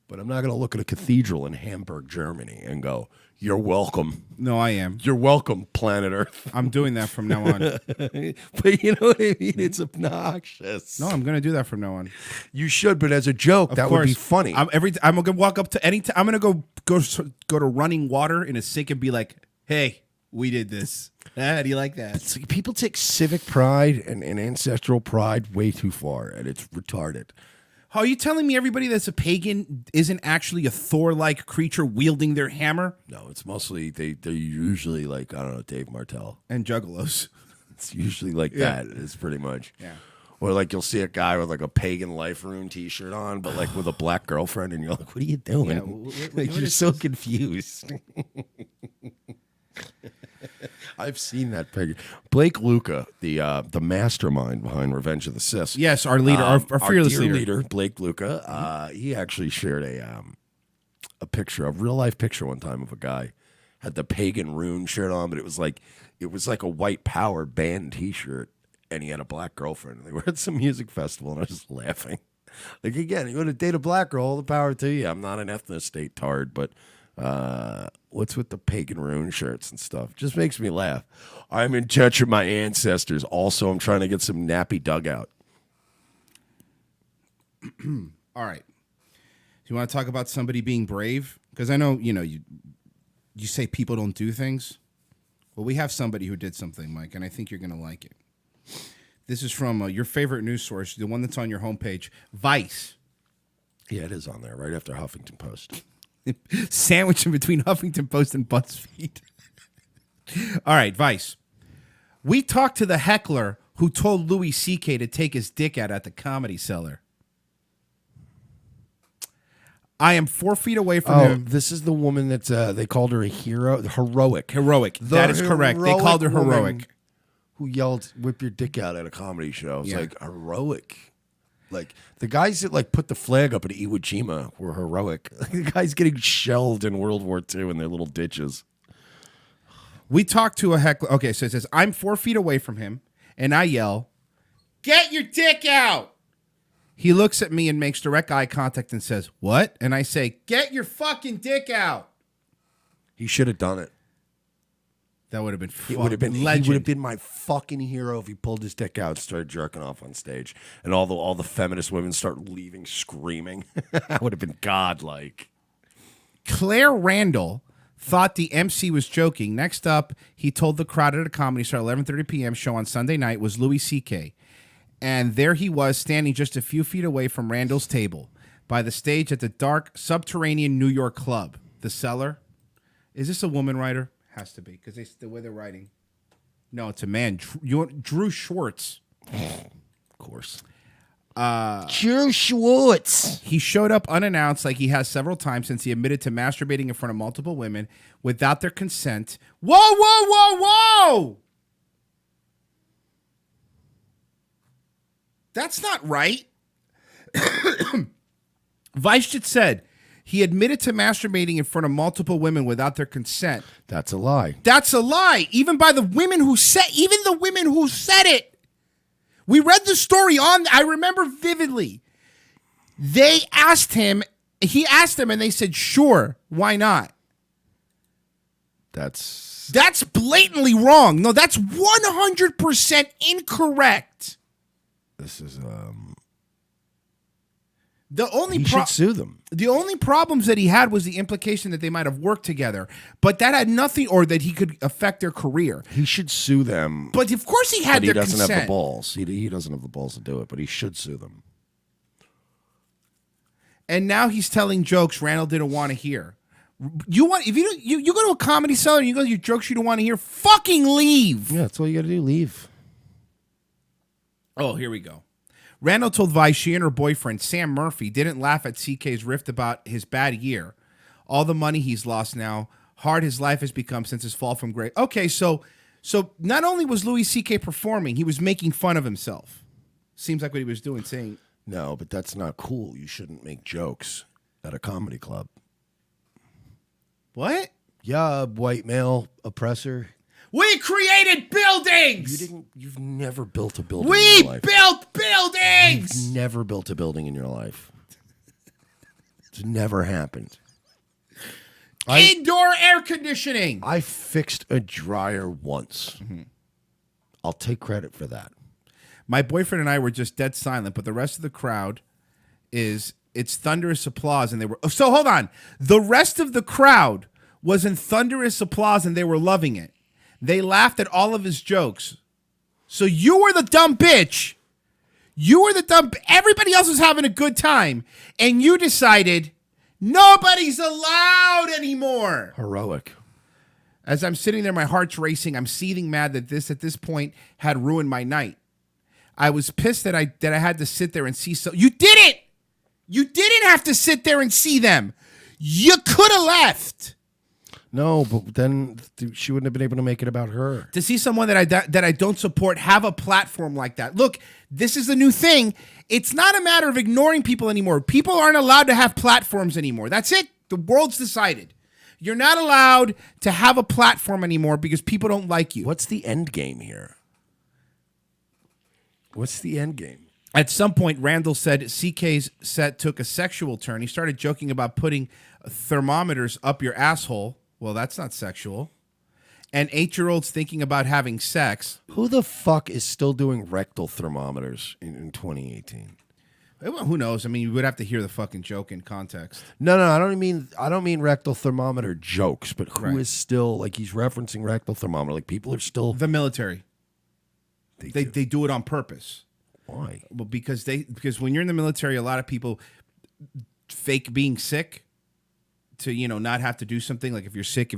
but I'm not going to look at a cathedral in Hamburg, Germany, and go, "You're welcome." No, I am. You're welcome, planet Earth. I'm doing that from now on. But you know what I mean? It's obnoxious. No, I'm going to do that from now on. You should, but as a joke, that would be funny. I'm going to walk up to any time. I'm going to go to running water in a sink and be like, "Hey, we did this." Do you like that? It's like people take civic pride and ancestral pride way too far, and it's retarded. Oh, are you telling me everybody that's a pagan isn't actually a Thor-like creature wielding their hammer? No, it's mostly they're usually like, I don't know, Dave Martell. And juggalos. It's usually like that. It's pretty much. Yeah. Or like you'll see a guy with like a pagan life rune t-shirt on, but like with a black girlfriend, and you're like, what are you doing? Yeah, you're so confused. I've seen that picture. Blake Luca, the mastermind behind Revenge of the Sith. Yes, our leader, our fearless dear leader, Blake Luca. He actually shared a picture, a real life picture one time of a guy had the pagan rune shirt on, but it was like a white power band T-shirt, and he had a black girlfriend. And they were at some music festival, and I was just laughing. Like, again, you want to date a black girl, all the power to you. I'm not an ethno-state tard, but what's with the pagan rune shirts and stuff? Just makes me laugh. I'm in touch with my ancestors. Also, I'm trying to get some nappy dugout. All right. Do you want to talk about somebody being brave? Because I know, you say people don't do things. Well, we have somebody who did something, Mike, and I think you're going to like it. This is from your favorite news source, the one that's on your homepage, Vice. Yeah, it is on there, right after Huffington Post. Sandwiched in between Huffington Post and BuzzFeed. All right, Vice. We talked to the heckler who told Louis C.K. to take his dick out at the Comedy Cellar. I am 4 feet away from him. This is the woman that they called her a hero. Heroic. That is correct. They called her heroic. Who yelled, "Whip your dick out" at a comedy show. It's like heroic. Like the guys that like put the flag up at Iwo Jima were heroic. The guys getting shelled in World War II in their little ditches. We talked to a heckler. Okay, so it says, I'm 4 feet away from him, and I yell, "Get your dick out!" He looks at me and makes direct eye contact and says, "What?" And I say, "Get your fucking dick out." He should have done it. That would have been He would have been. legend. He would have been my fucking hero if he pulled his dick out and started jerking off on stage, and all the feminist women start leaving screaming. That would have been godlike. Claire Randall thought the MC was joking. Next up, he told the crowd at a Comedy Store 11:30 p.m. show on Sunday night was Louis C.K. And there he was standing just a few feet away from Randall's table by the stage at the dark subterranean New York club. The Cellar. Is this a woman writer? Has to be, because the way they're writing. No, it's a man. Drew Schwartz. Of course. Drew Schwartz. He showed up unannounced like he has several times since he admitted to masturbating in front of multiple women without their consent. Whoa, whoa, whoa, whoa! That's not right. Weisschitz said he admitted to masturbating in front of multiple women without their consent. That's a lie. That's a lie. Even by the women who said it. We read the story I remember vividly. They asked him, he asked them and they said, "Sure, why not?" That's blatantly wrong. No, that's 100% incorrect. This is The only he should sue them. The only problems that he had was the implication that they might have worked together, but that had nothing, or that he could affect their career. He should sue them. But of course he had their consent. He doesn't have the balls. He doesn't have the balls to do it, but he should sue them. And now he's telling jokes Randall didn't want to hear. You go to a Comedy Cellar and you go to your jokes you don't want to hear, fucking leave. Yeah, that's all you got to do. Leave. Oh, here we go. Randall told Vice she and her boyfriend, Sam Murphy, didn't laugh at CK's rift about his bad year. All the money he's lost now, hard his life has become since his fall from grace. Okay, so not only was Louis CK performing, he was making fun of himself. Seems like what he was doing, saying... No, but that's not cool. You shouldn't make jokes at a comedy club. What? Yeah, white male oppressor. We created buildings! You've never built a building in your life. We built buildings! You've never built a building in your life. It's never happened. Indoor air conditioning! I fixed a dryer once. Mm-hmm. I'll take credit for that. My boyfriend and I were just dead silent, but the rest of the crowd it's thunderous applause, and they were... So hold on. The rest of the crowd was in thunderous applause, and they were loving it. They laughed at all of his jokes. So you were the dumb bitch. Everybody else was having a good time. And you decided nobody's allowed anymore. Heroic. As I'm sitting there, my heart's racing. I'm seething mad that this, at this point, had ruined my night. I was pissed that I had to sit there and see You didn't! You didn't have to sit there and see them. You could have left. No, but then she wouldn't have been able to make it about her. To see someone that I don't support have a platform like that. Look, this is the new thing. It's not a matter of ignoring people anymore. People aren't allowed to have platforms anymore. That's it. The world's decided. You're not allowed to have a platform anymore because people don't like you. What's the end game here? What's the end game? At some point, Randall said CK's set took a sexual turn. He started joking about putting thermometers up your asshole. Well, that's not sexual. And 8-year-olds thinking about having sex. Who the fuck is still doing rectal thermometers in 2018? Well, who knows? I mean, you would have to hear the fucking joke in context. No, I don't mean rectal thermometer jokes, but who is still, like, he's referencing rectal thermometer, like people are still... The military. They do it on purpose. Why? Well, because when you're in the military, a lot of people fake being sick to not have to do something. Like if you're sick,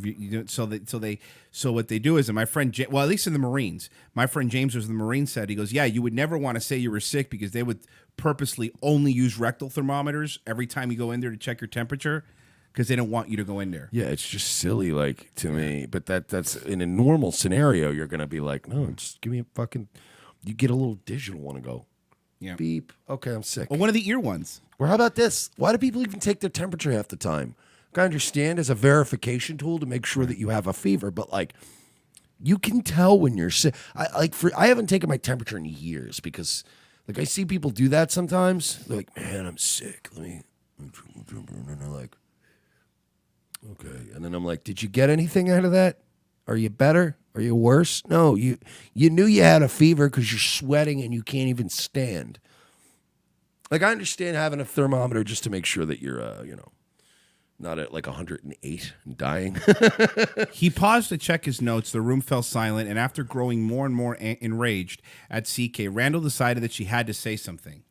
so what they do is, and my friend, at least in the Marines, my friend James was in the Marines, said, he goes, yeah, you would never want to say you were sick because they would purposely only use rectal thermometers every time you go in there to check your temperature because they don't want you to go in there. Yeah, it's just silly, like, to me. But that's in a normal scenario, you're gonna be like, no, just give me a fucking. You get a little digital one and go. Yeah. Beep. Okay, I'm sick. Or one of the ear ones. Or how about this? Why do people even take their temperature half the time? I understand as a verification tool to make sure that you have a fever, but like you can tell when you're sick. I haven't taken my temperature in years because like I see people do that sometimes. They're like, man, I'm sick. And they're like, okay. And then I'm like, did you get anything out of that? Are you better? Are you worse? No, you knew you had a fever because you're sweating and you can't even stand. Like I understand having a thermometer just to make sure that you're, not at like 108 and dying. He paused to check his notes. The room fell silent, and after growing more and more enraged at CK, Randall decided that she had to say something.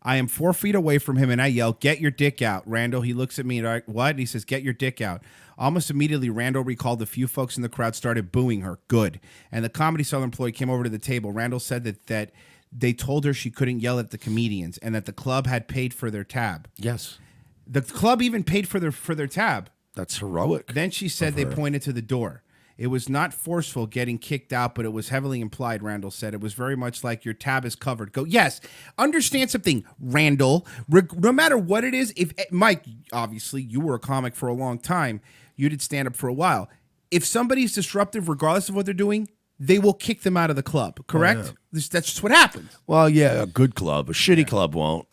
I am 4 feet away from him, and I yell, "Get your dick out, Randall." He looks at me and what? And he says, "Get your dick out." Almost immediately, Randall recalled a few folks in the crowd started booing her. Good. And the Comedy Cellar employee came over to the table. Randall said that they told her she couldn't yell at the comedians and that the club had paid for their tab. Yes. The club even paid for their tab. That's heroic. Then she said they pointed to the door. It was not forceful getting kicked out, but it was heavily implied, Randall said. It was very much like your tab is covered. Go, yes, understand something, Randall. No matter what it is, if Mike, obviously, you were a comic for a long time. You did stand up for a while. If somebody's disruptive, regardless of what they're doing, they will kick them out of the club, correct? Oh, yeah. That's just what happens. Well, yeah, a good club. A shitty club won't.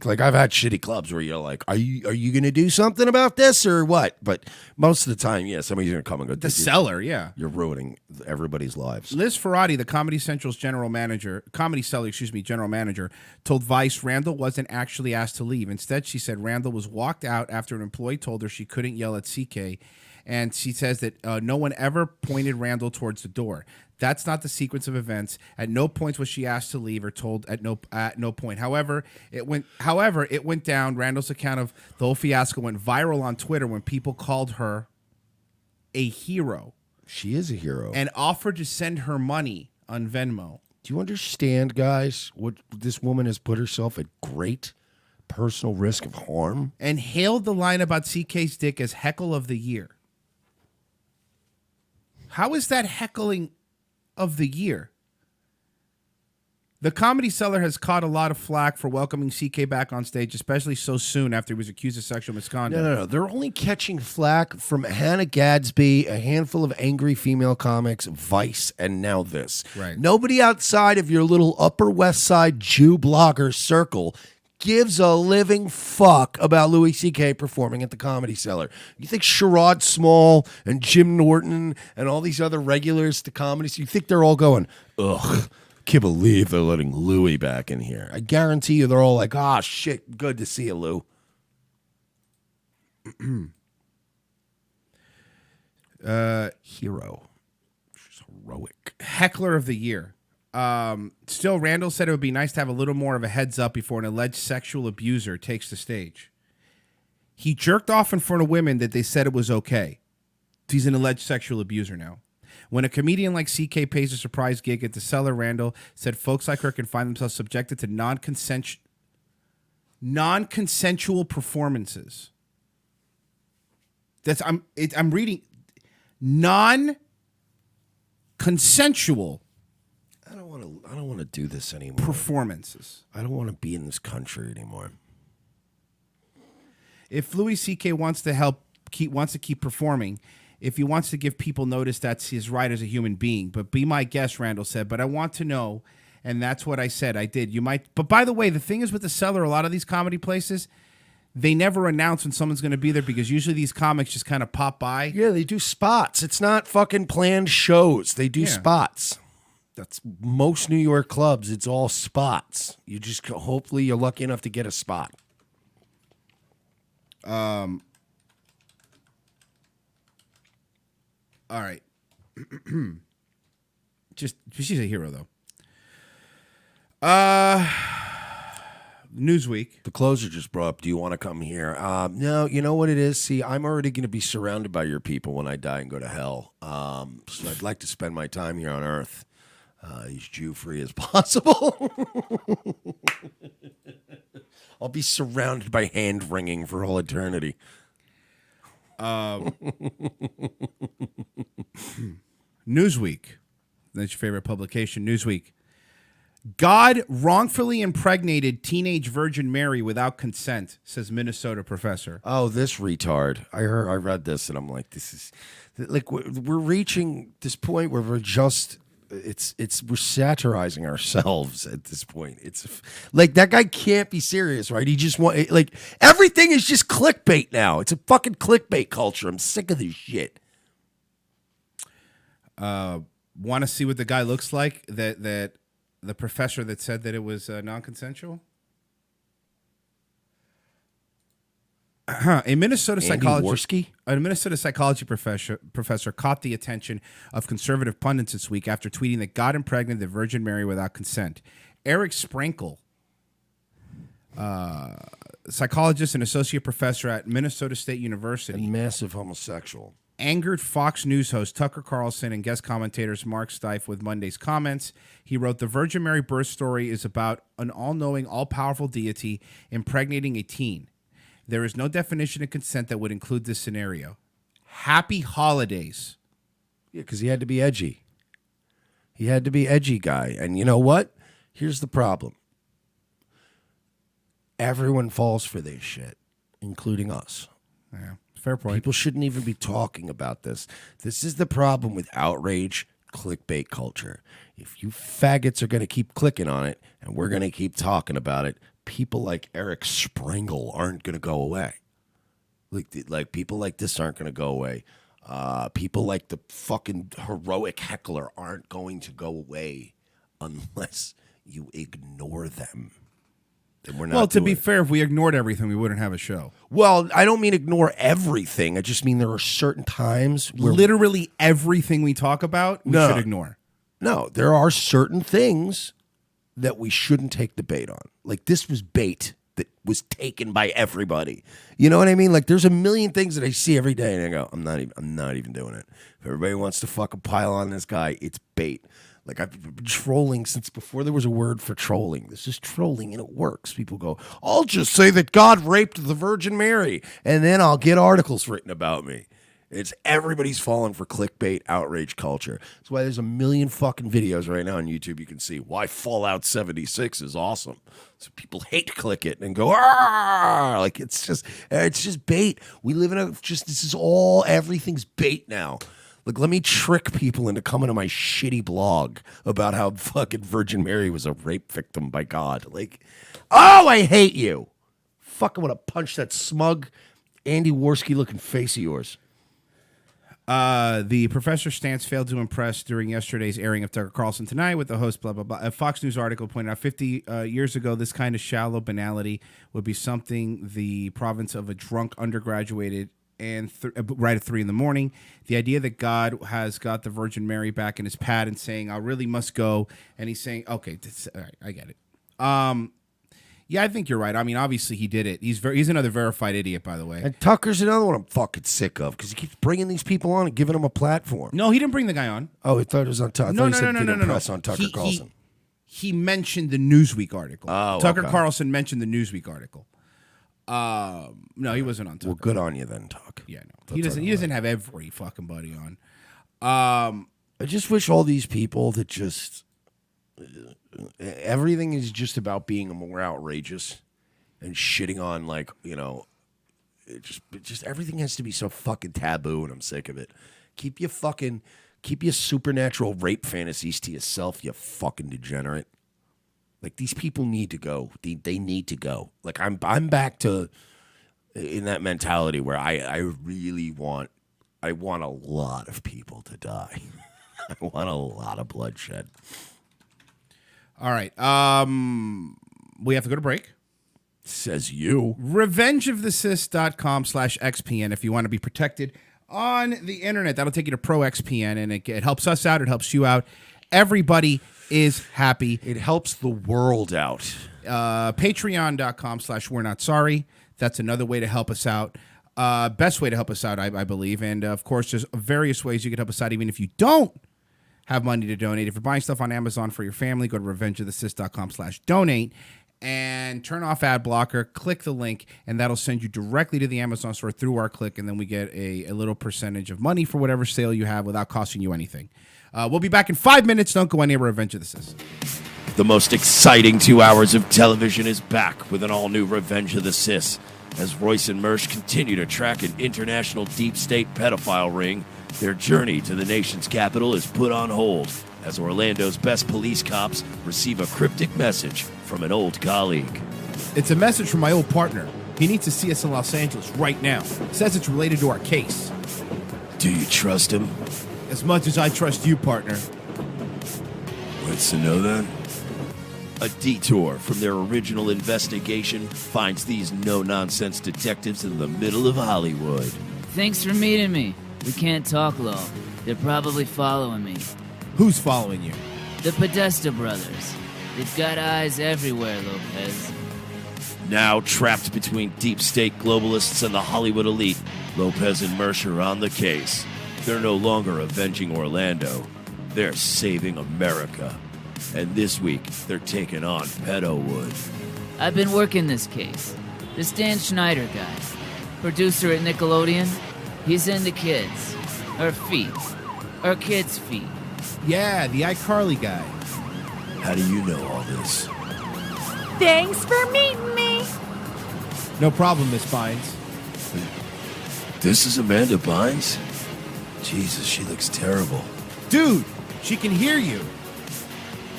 Like I've had shitty clubs where you're like, are you going to do something about this or what? But most of the time, yeah, somebody's going to come and go. The Cellar, yeah. You're ruining everybody's lives. Liz Ferrati, the Comedy Central's general manager, general manager, told Vice Randall wasn't actually asked to leave. Instead, she said Randall was walked out after an employee told her she couldn't yell at CK. And she says that no one ever pointed Randall towards the door. That's not the sequence of events. At no point was she asked to leave or told at no point. However, it went down. Randall's account of the whole fiasco went viral on Twitter when people called her a hero. She is a hero. And offered to send her money on Venmo. Do you understand, guys, what this woman has put herself at great personal risk of harm? And hailed the line about CK's dick as heckle of the year. How is that heckling of the year? The Comedy Cellar has caught a lot of flack for welcoming CK back on stage, especially so soon after he was accused of sexual misconduct. No. They're only catching flack from Hannah Gadsby, a handful of angry female comics, Vice, and now this. Right. Nobody outside of your little Upper West Side Jew blogger circle gives a living fuck about Louis C.K. performing at the Comedy Cellar. You think Sherrod Small and Jim Norton and all these other regulars at the Comedy Cellar, you think they're all going, ugh, can't believe they're letting Louis back in here. I guarantee you they're all like, ah, shit, good to see you, Lou. Hero. She's heroic. Heckler of the year. Still, Randall said it would be nice to have a little more of a heads up before an alleged sexual abuser takes the stage. He jerked off in front of women that they said it was okay. He's an alleged sexual abuser now. When a comedian like CK pays a surprise gig at the Cellar, Randall said folks like her can find themselves subjected to non-consensual performances. I'm reading non-consensual. I don't want to do this anymore. Performances. I don't want to be in this country anymore. If Louis C.K. wants to keep performing, if he wants to give people notice, that's his right as a human being. But be my guest, Randall said. But I want to know, and that's what I said. I did. You might. But by the way, the thing is with the Cellar, a lot of these comedy places, they never announce when someone's going to be there because usually these comics just kind of pop by. Yeah, they do spots. It's not fucking planned shows. They do spots. That's most New York clubs. It's all spots. You just hopefully you're lucky enough to get a spot. All right. She's a hero though. Newsweek. The closer just brought up, do you want to come here? No, you know what it is? See, I'm already going to be surrounded by your people when I die and go to hell. So I'd like to spend my time here on Earth as Jew-free as possible. I'll be surrounded by hand-wringing for all eternity. Newsweek. That's your favorite publication, Newsweek. God wrongfully impregnated teenage Virgin Mary without consent, says Minnesota professor. Oh, this retard. I read this and I'm like, this is like we're reaching this point where we're just we're satirizing ourselves at this point. It's like that guy can't be serious, right? He just like everything is just clickbait now. It's a fucking clickbait culture. I'm sick of this shit. Want to see what the guy looks like? That the professor that said that it was non-consensual? A Minnesota psychology professor caught the attention of conservative pundits this week after tweeting that God impregnated the Virgin Mary without consent. Eric Sprankle, psychologist and associate professor at Minnesota State University, a massive homosexual, angered Fox News host Tucker Carlson and guest commentators Mark Stife with Monday's comments. He wrote, "The Virgin Mary birth story is about an all-knowing, all-powerful deity impregnating a teen. There is no definition of consent that would include this scenario. Happy holidays." Yeah, because he had to be edgy. He had to be edgy guy. And you know what? Here's the problem. Everyone falls for this shit, including us. Yeah, fair point. People shouldn't even be talking about this. This is the problem with outrage clickbait culture. If you faggots are going to keep clicking on it and we're going to keep talking about it, people like Eric Sprengel aren't going to go away. Like people like this aren't going to go away. People like the fucking heroic heckler aren't going to go away unless you ignore them. And we're not. Well, to be fair, if we ignored everything, we wouldn't have a show. Well, I don't mean ignore everything. I just mean there are certain times where literally everything we talk about, we should ignore. No, there are certain things that we shouldn't take the bait on. Like this was bait that was taken by everybody. You know what I mean? Like there's a million things that I see every day and I go, I'm not even doing it. If everybody wants to fucking pile on this guy, it's bait. Like I've been trolling since before there was a word for trolling. This is trolling and it works. People go, I'll just say that God raped the Virgin Mary and then I'll get articles written about me. It's everybody's falling for clickbait outrage culture. That's why there's a million fucking videos right now on YouTube. You can see why Fallout 76 is awesome. So people hate click it and go, ah, like it's just bait. We live in everything's bait now. Like, let me trick people into coming to my shitty blog about how fucking Virgin Mary was a rape victim by God. Like, oh, I hate you. Fucking want to punch that smug Andy Worski looking face of yours. The professor's stance failed to impress during yesterday's airing of Tucker Carlson Tonight with the host, blah, blah, blah. A Fox News article pointed out 50 years ago, this kind of shallow banality would be something the province of a drunk undergraduate and right at 3 a.m. The idea that God has got the Virgin Mary back in his pad and saying, I really must go. And he's saying, okay, all right, I get it. Yeah, I think you're right. I mean, obviously he did it. He's another verified idiot, by the way. And Tucker's another one I'm fucking sick of because he keeps bringing these people on and giving them a platform. No, he didn't bring the guy on. Oh, I thought it was on Tucker. No. On Tucker Carlson. He mentioned the Newsweek article. Oh, Tucker okay. Carlson mentioned the Newsweek article. No, he wasn't on Tucker. Well, good on you then, Tuck. Yeah, no, he doesn't have every fucking buddy on. I just wish all these people that just everything is just about being more outrageous and shitting on, like, you know, it just everything has to be so fucking taboo, and I'm sick of it. Keep your supernatural rape fantasies to yourself, you fucking degenerate. Like, these people need to go. They need to go. Like, I'm back to in that mentality where I really want a lot of people to die. I want a lot of bloodshed. All right. We have to go to break. Says you. Revengeofthecis.com/XPN if you want to be protected on the internet. That'll take you to Pro XPN, and it helps us out. It helps you out. Everybody is happy. It helps the world out. Patreon.com/We're Not Sorry. That's another way to help us out. Best way to help us out, I believe. And, of course, there's various ways you can help us out even if you don't have money to donate. If you're buying stuff on Amazon for your family, go to revengeofthecis.com/donate and turn off ad blocker, click the link, and that'll send you directly to the Amazon store through our click, and then we get a little percentage of money for whatever sale you have without costing you anything. We'll be back in 5 minutes. Don't go anywhere. Revenge of the Cis. The most exciting 2 hours of television is back with an all-new Revenge of the Sis. As Royce and Mersch continue to track an international deep state pedophile ring, their journey to the nation's capital is put on hold as Orlando's best police cops receive a cryptic message from an old colleague. It's a message from my old partner. He needs to see us in Los Angeles right now. Says it's related to our case. Do you trust him? As much as I trust you, partner. What's to know then? A detour from their original investigation finds these no-nonsense detectives in the middle of Hollywood. Thanks for meeting me. We can't talk long. They're probably following me. Who's following you? The Podesta brothers. They've got eyes everywhere, Lopez. Now trapped between deep state globalists and the Hollywood elite, Lopez and Mersch are on the case. They're no longer avenging Orlando. They're saving America. And this week, they're taking on Pedowood. I've been working this case. This Dan Schneider guy, producer at Nickelodeon, he's into kids. Or feet. Or kids' feet. Yeah, the iCarly guy. How do you know all this? Thanks for meeting me. No problem, Miss Bynes. This is Amanda Bynes? Jesus, she looks terrible. Dude, she can hear you.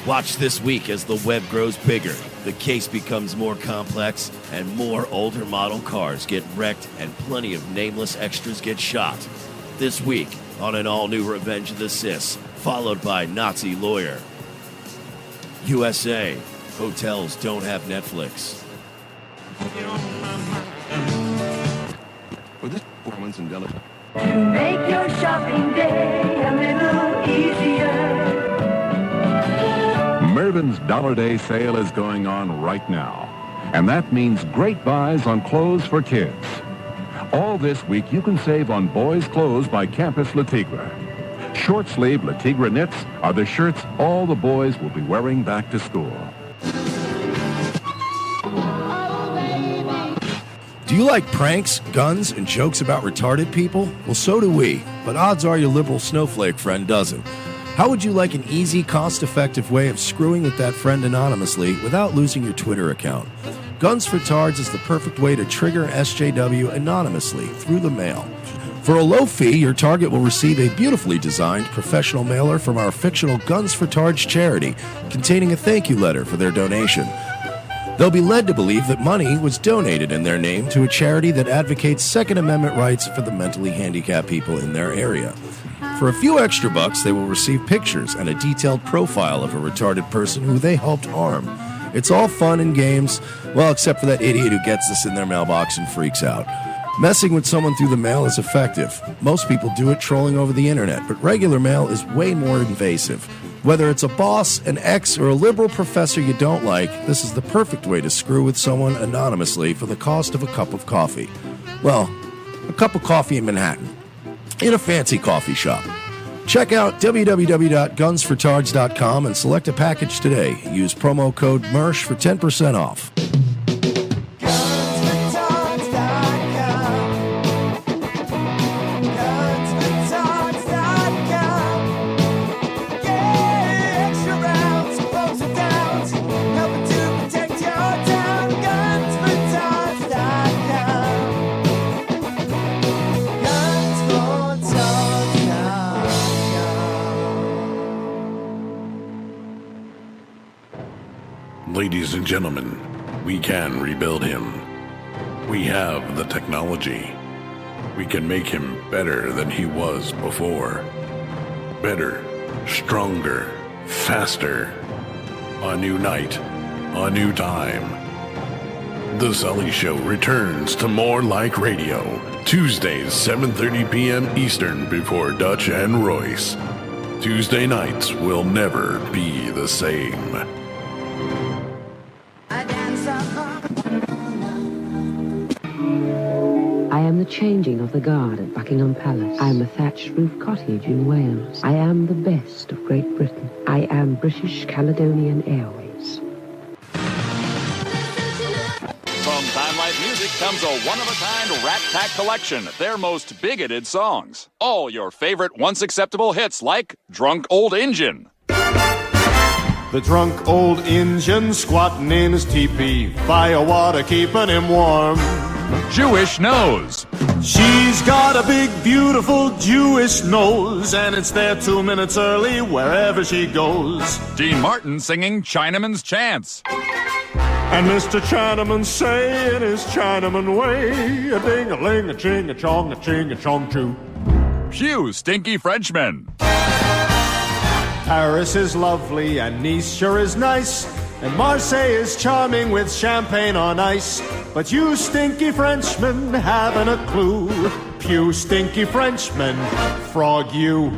Watch this week as the web grows bigger, the case becomes more complex, and more older model cars get wrecked and plenty of nameless extras get shot. This week on an all-new Revenge of the Sis, followed by Nazi Lawyer. USA, hotels don't have Netflix. For this performance in Delaware. Make your shopping day a little easier. Mervyn's Dollar Day sale is going on right now, and that means great buys on clothes for kids. All this week, you can save on boys' clothes by Campus Le Tigre. Short-sleeve Le Tigre knits are the shirts all the boys will be wearing back to school. Do you like pranks, guns, and jokes about retarded people? Well, so do we, but odds are your liberal snowflake friend doesn't. How would you like an easy, cost-effective way of screwing with that friend anonymously without losing your Twitter account? Guns for Tards is the perfect way to trigger SJW anonymously through the mail. For a low fee, your target will receive a beautifully designed professional mailer from our fictional Guns for Tards charity, containing a thank you letter for their donation. They'll be led to believe that money was donated in their name to a charity that advocates Second Amendment rights for the mentally handicapped people in their area. For a few extra bucks, they will receive pictures and a detailed profile of a retarded person who they helped harm. It's all fun and games, well, except for that idiot who gets this in their mailbox and freaks out. Messing with someone through the mail is effective. Most people do it trolling over the internet, but regular mail is way more invasive. Whether it's a boss, an ex, or a liberal professor you don't like, this is the perfect way to screw with someone anonymously for the cost of a cup of coffee. Well, a cup of coffee in Manhattan, in a fancy coffee shop. Check out www.gunsfortards.com and select a package today. Use promo code MERSH for 10% off. Ladies and gentlemen, we can rebuild him. We have the technology. We can make him better than he was before. Better, stronger, faster. A new night, a new time. The Sully Show returns to More Like Radio, Tuesdays, 7:30 p.m. Eastern before Dutch and Royce. Tuesday nights will never be the same. I am the changing of the guard at Buckingham Palace. I am a thatched roof cottage in Wales. I am the best of Great Britain. I am British Caledonian Airways. From Time Life Music comes a one-of-a-kind Rat Pack collection, their most bigoted songs. All your favorite once acceptable hits like Drunk Old Engine. The drunk old Injun squatting in his teepee, fire water keeping him warm. Jewish nose. She's got a big, beautiful Jewish nose, and it's there 2 minutes early wherever she goes. Dean Martin singing Chinaman's Chants. And Mr. Chinaman say in his Chinaman way, a ding-a-ling, a ching, a chong, a ching, a chong, choo. Pew, Stinky Frenchman. Paris is lovely and Nice sure is nice, and Marseille is charming with champagne on ice. But you stinky Frenchmen haven't a clue. Pew, stinky Frenchman, frog you.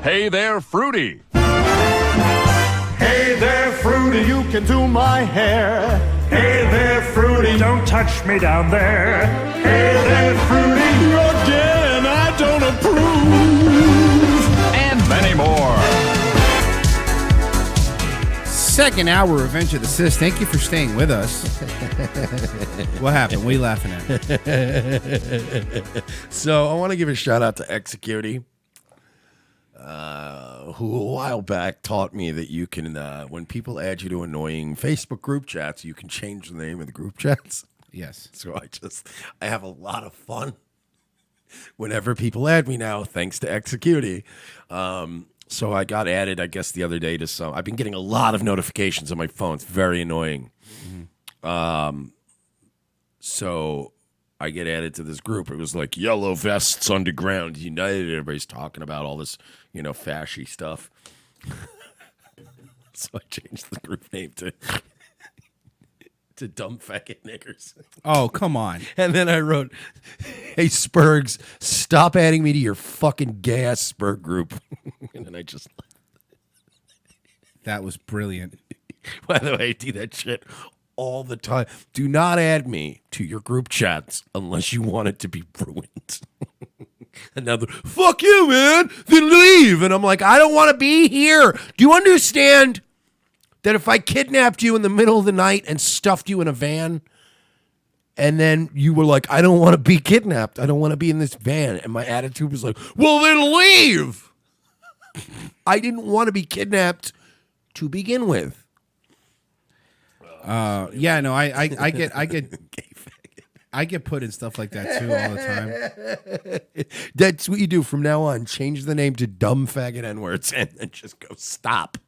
Hey there, Fruity. Hey there, Fruity, you can do my hair. Hey there, Fruity, don't touch me down there. Hey there, Fruity, again, I don't approve. And many more. Second hour Revenge of the Sis. Thank you for staying with us. What happened? What are you laughing at? So I want to give a shout out to Execurity, who a while back taught me that you can, when people add you to annoying Facebook group chats, you can change the name of the group chats. Yes. So I have a lot of fun whenever people add me now, thanks to Execurity. So I got added, I guess, the other day to some. I've been getting a lot of notifications on my phone. It's very annoying. Mm-hmm. So I get added to this group. It was like Yellow Vests Underground United. Everybody's talking about all this, fashy stuff. So I changed the group name to Dumb Faggot Niggers. Oh, come on. And then I wrote, hey, Spurgs, stop adding me to your fucking gas Spurg group. And then I just... That was brilliant. By the way, I do that shit all the time. Do not add me to your group chats unless you want it to be ruined. Another, fuck you, man, then leave. And I'm like, I don't want to be here. Do you understand that if I kidnapped you in the middle of the night and stuffed you in a van, and then you were like, I don't want to be kidnapped, I don't want to be in this van, and my attitude was like, well, then leave. I didn't want to be kidnapped to begin with. Yeah, no, I get put in stuff like that too all the time. That's what you do from now on. Change the name to Dumb Faggot N-words and then just go stop.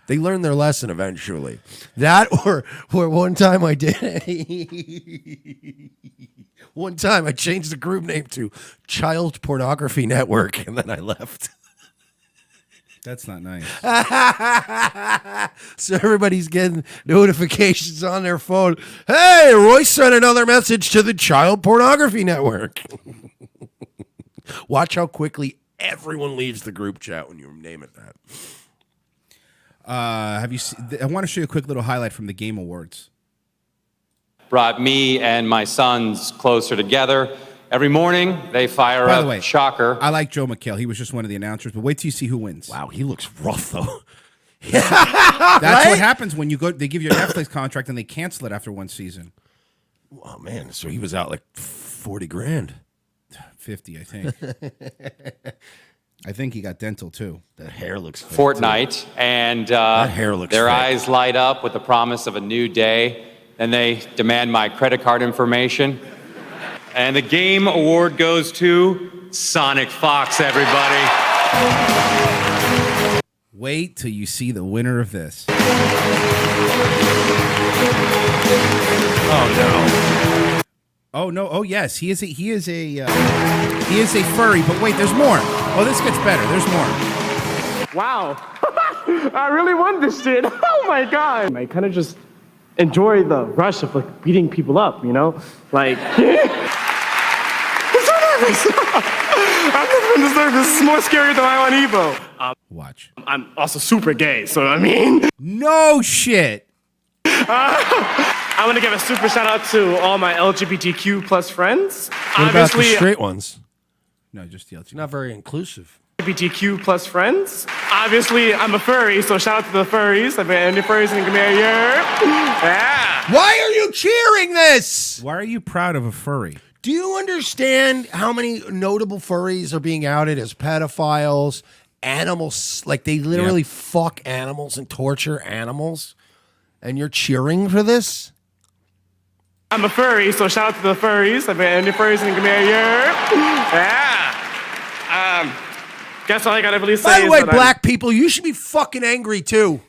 They learn their lesson eventually. That or one time I did. One time I changed the group name to Child Pornography Network, and then I left. That's not nice. So everybody's getting notifications on their phone. Hey, Royce sent another message to the Child Pornography Network. Watch how quickly everyone leaves the group chat when you name it that. Have you? I want to show you a quick little highlight from the Game Awards. Brought me and my sons closer together. Every morning, they fire By up the way, Shocker. I like Joe McHale. He was just one of the announcers, but wait till you see who wins. Wow, he looks rough, though. That's Right? what happens when you go. They give you a Netflix contract and they cancel it after one season. Oh, man. So he was out like 40 grand. 50, I think. I think he got dental, too. That hair looks fake, Fortnite, and hair looks their fake. eyes light up with the promise of a new day. Then they demand my credit card information. And the Game Award goes to Sonic Fox, everybody. Wait till you see the winner of this. Oh, no. Oh, no. Oh, yes. He is a furry, but wait, there's more. Oh, this gets better. There's more. Wow. I really won this shit. Oh, my God. I kind of just enjoy the rush of, like, beating people up, you know? Like... I'm so nervous. I've never been this nervous. This is more scary than I on Evo. Watch. I'm also super gay, so I mean... No shit. I want to give a super shout out to all my LGBTQ plus friends. What about the straight ones? No, just the LGBT. Not very inclusive. LGBTQ plus friends. Obviously, I'm a furry, so shout out to the furries. I've been any furries in the year. Yeah. Why are you cheering this? Why are you proud of a furry? Do you understand how many notable furries are being outed as pedophiles animals, like they literally fuck animals and torture animals, and you're cheering for this? I'm a furry, so shout out to the furries. I mean, any furries in the here? Yeah. Guess all I gotta really say By the is way, that black people, you should be fucking angry too.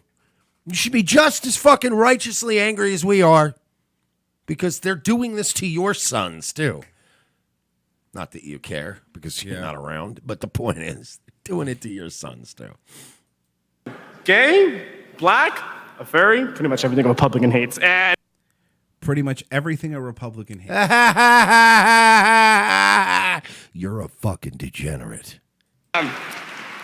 You should be just as fucking righteously angry as we are, because they're doing this to your sons too. Not that you care, because you're not around, but the point is, they're doing it to your sons too. Gay, black, a furry, pretty much everything a Republican hates. And Pretty much everything a Republican hates. You're a fucking degenerate.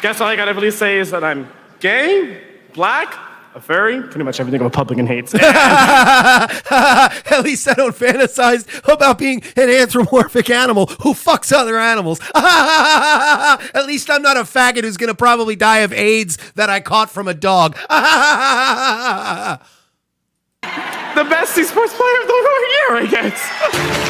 Guess all I gotta really say is that I'm gay, black, a furry, pretty much everything a Republican hates. At least I don't fantasize about being an anthropomorphic animal who fucks other animals. At least I'm not a faggot who's going to probably die of AIDS that I caught from a dog. The best esports player of the year, I guess.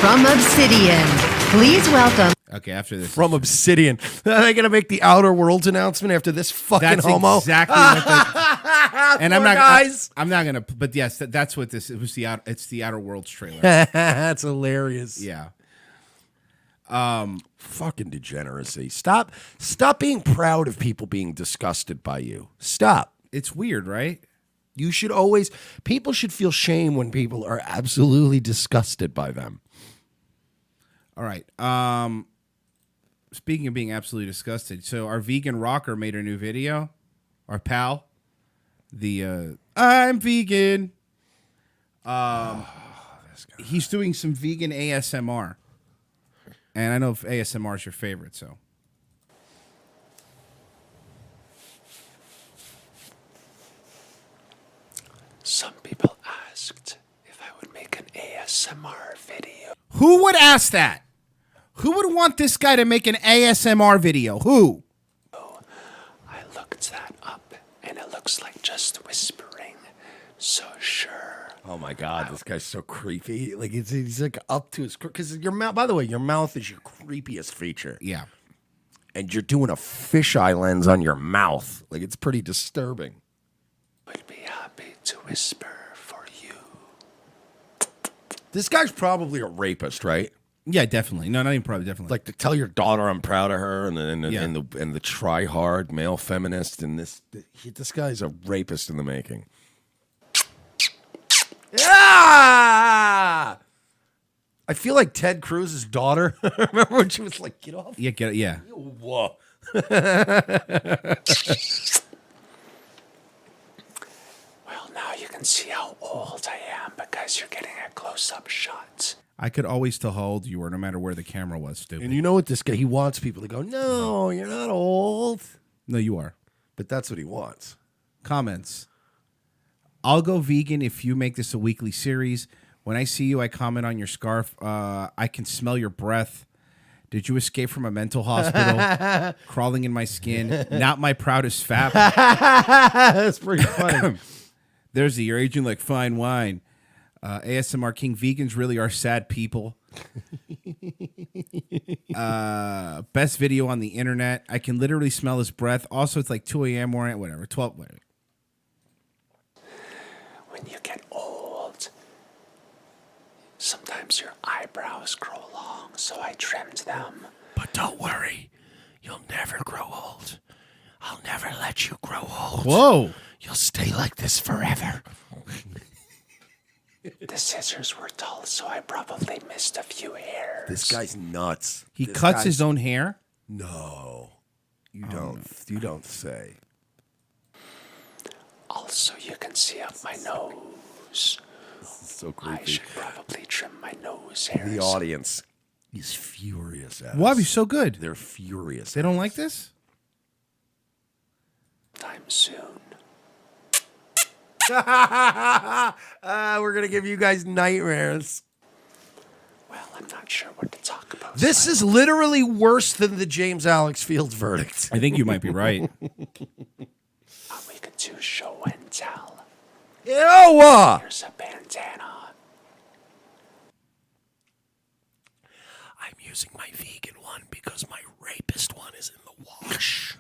From Obsidian, please welcome. Okay, after this. From Obsidian. Are they going to make the Outer Worlds announcement after this fucking That's homo? exactly what and I'm Poor not guys. I'm not gonna. But yes, that's what this. It was it's the Outer Worlds trailer. That's hilarious. Yeah. Fucking degeneracy. Stop being proud of people being disgusted by you. Stop. It's weird, right? You should people should feel shame when people are absolutely disgusted by them. All right. Speaking of being absolutely disgusted, so our vegan rocker made a new video. Our pal, the I'm vegan. He's doing some vegan ASMR, and I know if ASMR is your favorite, so. Some people asked if I would make an ASMR video. Who would ask that? Who would want this guy to make an ASMR video? Who? I looked that up, and it looks like just whispering. So sure. Oh my God, this guy's so creepy. Like he's like up to his, because your mouth. By the way, your mouth is your creepiest feature. Yeah, and you're doing a fisheye lens on your mouth. Like it's pretty disturbing. I'd be happy to whisper for you. This guy's probably a rapist, right? Yeah, definitely. No, not even probably. Definitely. Like to tell your daughter I'm proud of her, and the try hard male feminist, and this guy's a rapist in the making. Yeah. I feel like Ted Cruz's daughter. Remember when she was like, "Get off"? Yeah, get it. Yeah. Whoa. Well, now you can see how old I am because you're getting a close-up shot. I could always tell how old you were, no matter where the camera was. Stupid. And you know what this guy? He wants people to go, "No, you're not old." No, you are. But that's what he wants. Comments. I'll go vegan if you make this a weekly series. When I see you, I comment on your scarf. I can smell your breath. Did you escape from a mental hospital? Crawling in my skin. Not my proudest fap. That's pretty funny. There's the you're aging like fine wine. ASMR King, vegans really are sad people. Best video on the internet. I can literally smell his breath. Also, it's like 2 a.m. or whatever. 12. Whatever. When you get old, sometimes your eyebrows grow long, so I trimmed them. But don't worry, you'll never grow old. I'll never let you grow old. Whoa. You'll stay like this forever. The scissors were dull, so I probably missed a few hairs. This guy's nuts. He cuts his own hair? No. You don't. You don't say. Also, you can see up my nose. So creepy. I should probably trim my nose hairs. The audience is furious at Why us. are you so good? They're furious. They don't like this? Time soon. We're going to give you guys nightmares. Well, I'm not sure what to talk about. This is literally worse than the James Alex Fields verdict. I think you might be right. We could do show and tell. Ew! Here's a bandana. I'm using my vegan one because my rapist one is in the wash.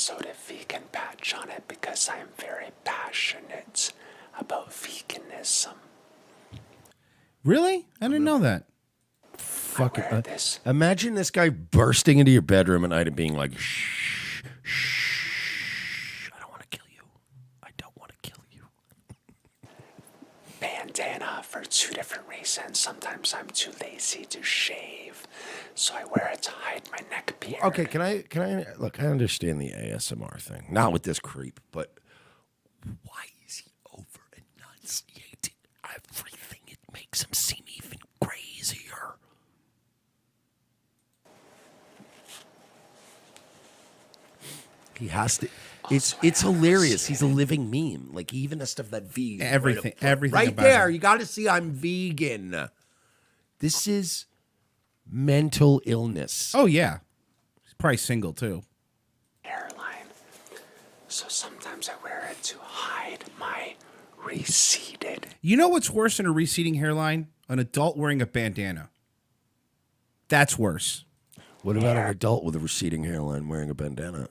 sort of vegan patch on it because I'm very passionate about veganism. Really? I didn't know that. Fucking imagine this guy bursting into your bedroom at night and being like, shh, I don't want to kill you. I don't want to kill you. Bandana for 2 different reasons. Sometimes I'm too lazy to shave, so I wear it to hide my neck beard. Okay, can I look, I understand the ASMR thing. Not with this creep, but why is he over enunciating everything? It makes him seem even crazier. He has to. It's hilarious. He's a living meme. Like even the stuff that vegan. Everything right about there. him. You got to see. I'm vegan. This is mental illness. Oh yeah, he's probably single too. Hairline. So sometimes I wear it to hide my receded. You know what's worse than a receding hairline? An adult wearing a bandana. That's worse. What about an adult with a receding hairline wearing a bandana?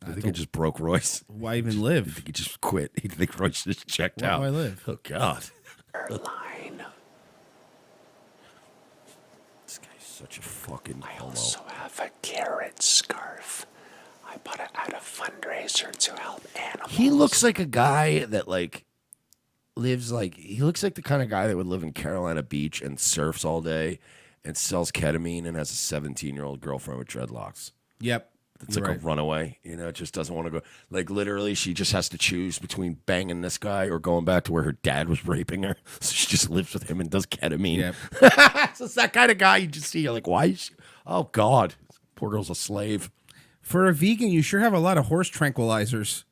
I think it just broke Royce. Why even live? I think he just quit. He think Royce just checked out. Why live? Oh God. Line. This guy's such a fucking I homo. also have a carrot scarf. I bought it at a fundraiser to help animals. He looks like a guy that like lives like he looks like the kind of guy that would live in Carolina Beach and surfs all day and sells ketamine and has a 17-year-old girlfriend with dreadlocks. Yep. It's like a runaway, you know, just doesn't want to go. Like literally, she just has to choose between banging this guy or going back to where her dad was raping her. So she just lives with him and does ketamine. Yep. So it's that kind of guy you just see. You're like, why is she? Oh God, poor girl's a slave. For a vegan, you sure have a lot of horse tranquilizers.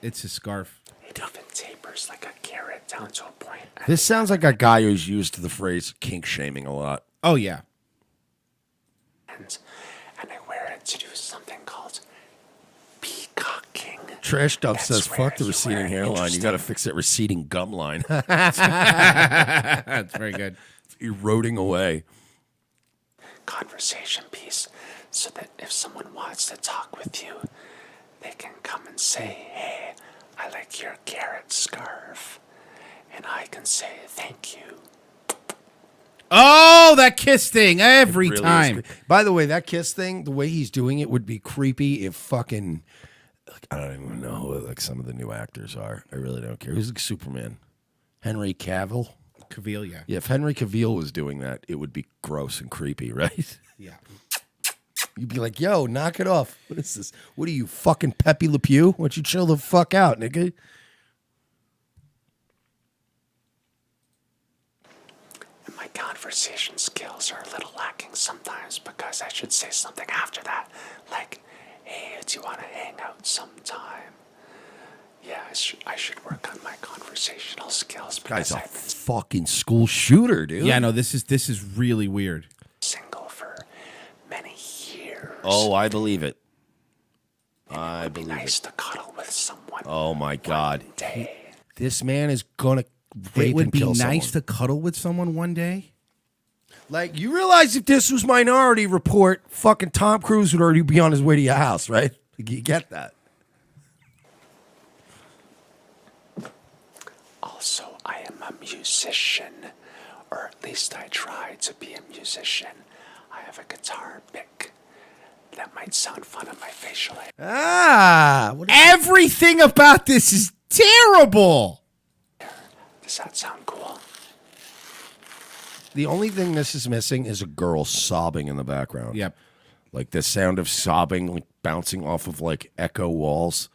It's his scarf. It even tapers like a carrot down to a point. This sounds like a guy who's used the phrase kink shaming a lot. Oh yeah. And I wear it to do something called peacocking. Trash Duff says, where fuck the you receding wear hairline. You got to fix that receding gum line. That's very good. It's eroding away. Conversation piece so that if someone wants to talk with you, they can come and say, hey, I like your carrot scarf. And I can say, thank you. Oh, that kiss thing every Really time. By the way, that kiss thing, the way he's doing it would be creepy if fucking, like, I don't even know who like some of the new actors are. I really don't care. Who's like Superman? Henry Cavill? Cavill, yeah. Yeah, if Henry Cavill was doing that, it would be gross and creepy, right? Yeah. You'd be like, yo, knock it off. What is this? What are you, fucking Pepe Le Pew? Why don't you chill the fuck out, nigga? My conversation skills are a little lacking sometimes because I should say something after that, like, hey, do you want to hang out sometime? Yeah, I should work on my conversational skills Guy's because a I've been fucking school shooter, dude. Yeah, no, this is really weird. single for many years. Oh, I believe it. It would be nice to cuddle with someone. Oh my God. Day. This man is gonna rape It would and be kill nice someone. to cuddle with someone one day. Like, you realize if this was Minority Report, fucking Tom Cruise would already be on his way to your house, right? You get that. Also, I am a musician, or at least I try to be a musician. I have a guitar pick. That might sound fun on my facial hair. Ah! Everything about this is terrible. Does that sound cool? The only thing this is missing is a girl sobbing in the background. Yep. Like the sound of sobbing, like bouncing off of like echo walls.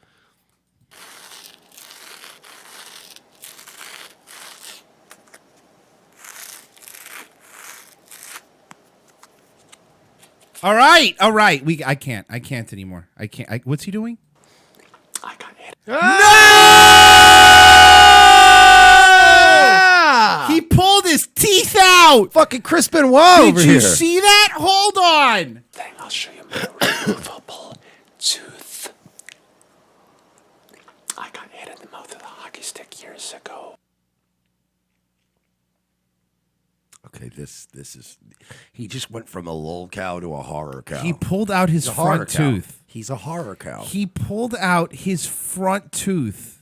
All right. I can't anymore. I can't. What's he doing? I got hit. He pulled his teeth out. Fucking Chris Benoit Did over you here. see that? Hold on. Thing, I'll show you my removable tooth. I got hit in the mouth with a hockey stick years ago. okay, this is. He just went from a lol cow to a horror cow. He pulled out his He's a horror front cow. tooth. He's a horror cow. He pulled out his front tooth.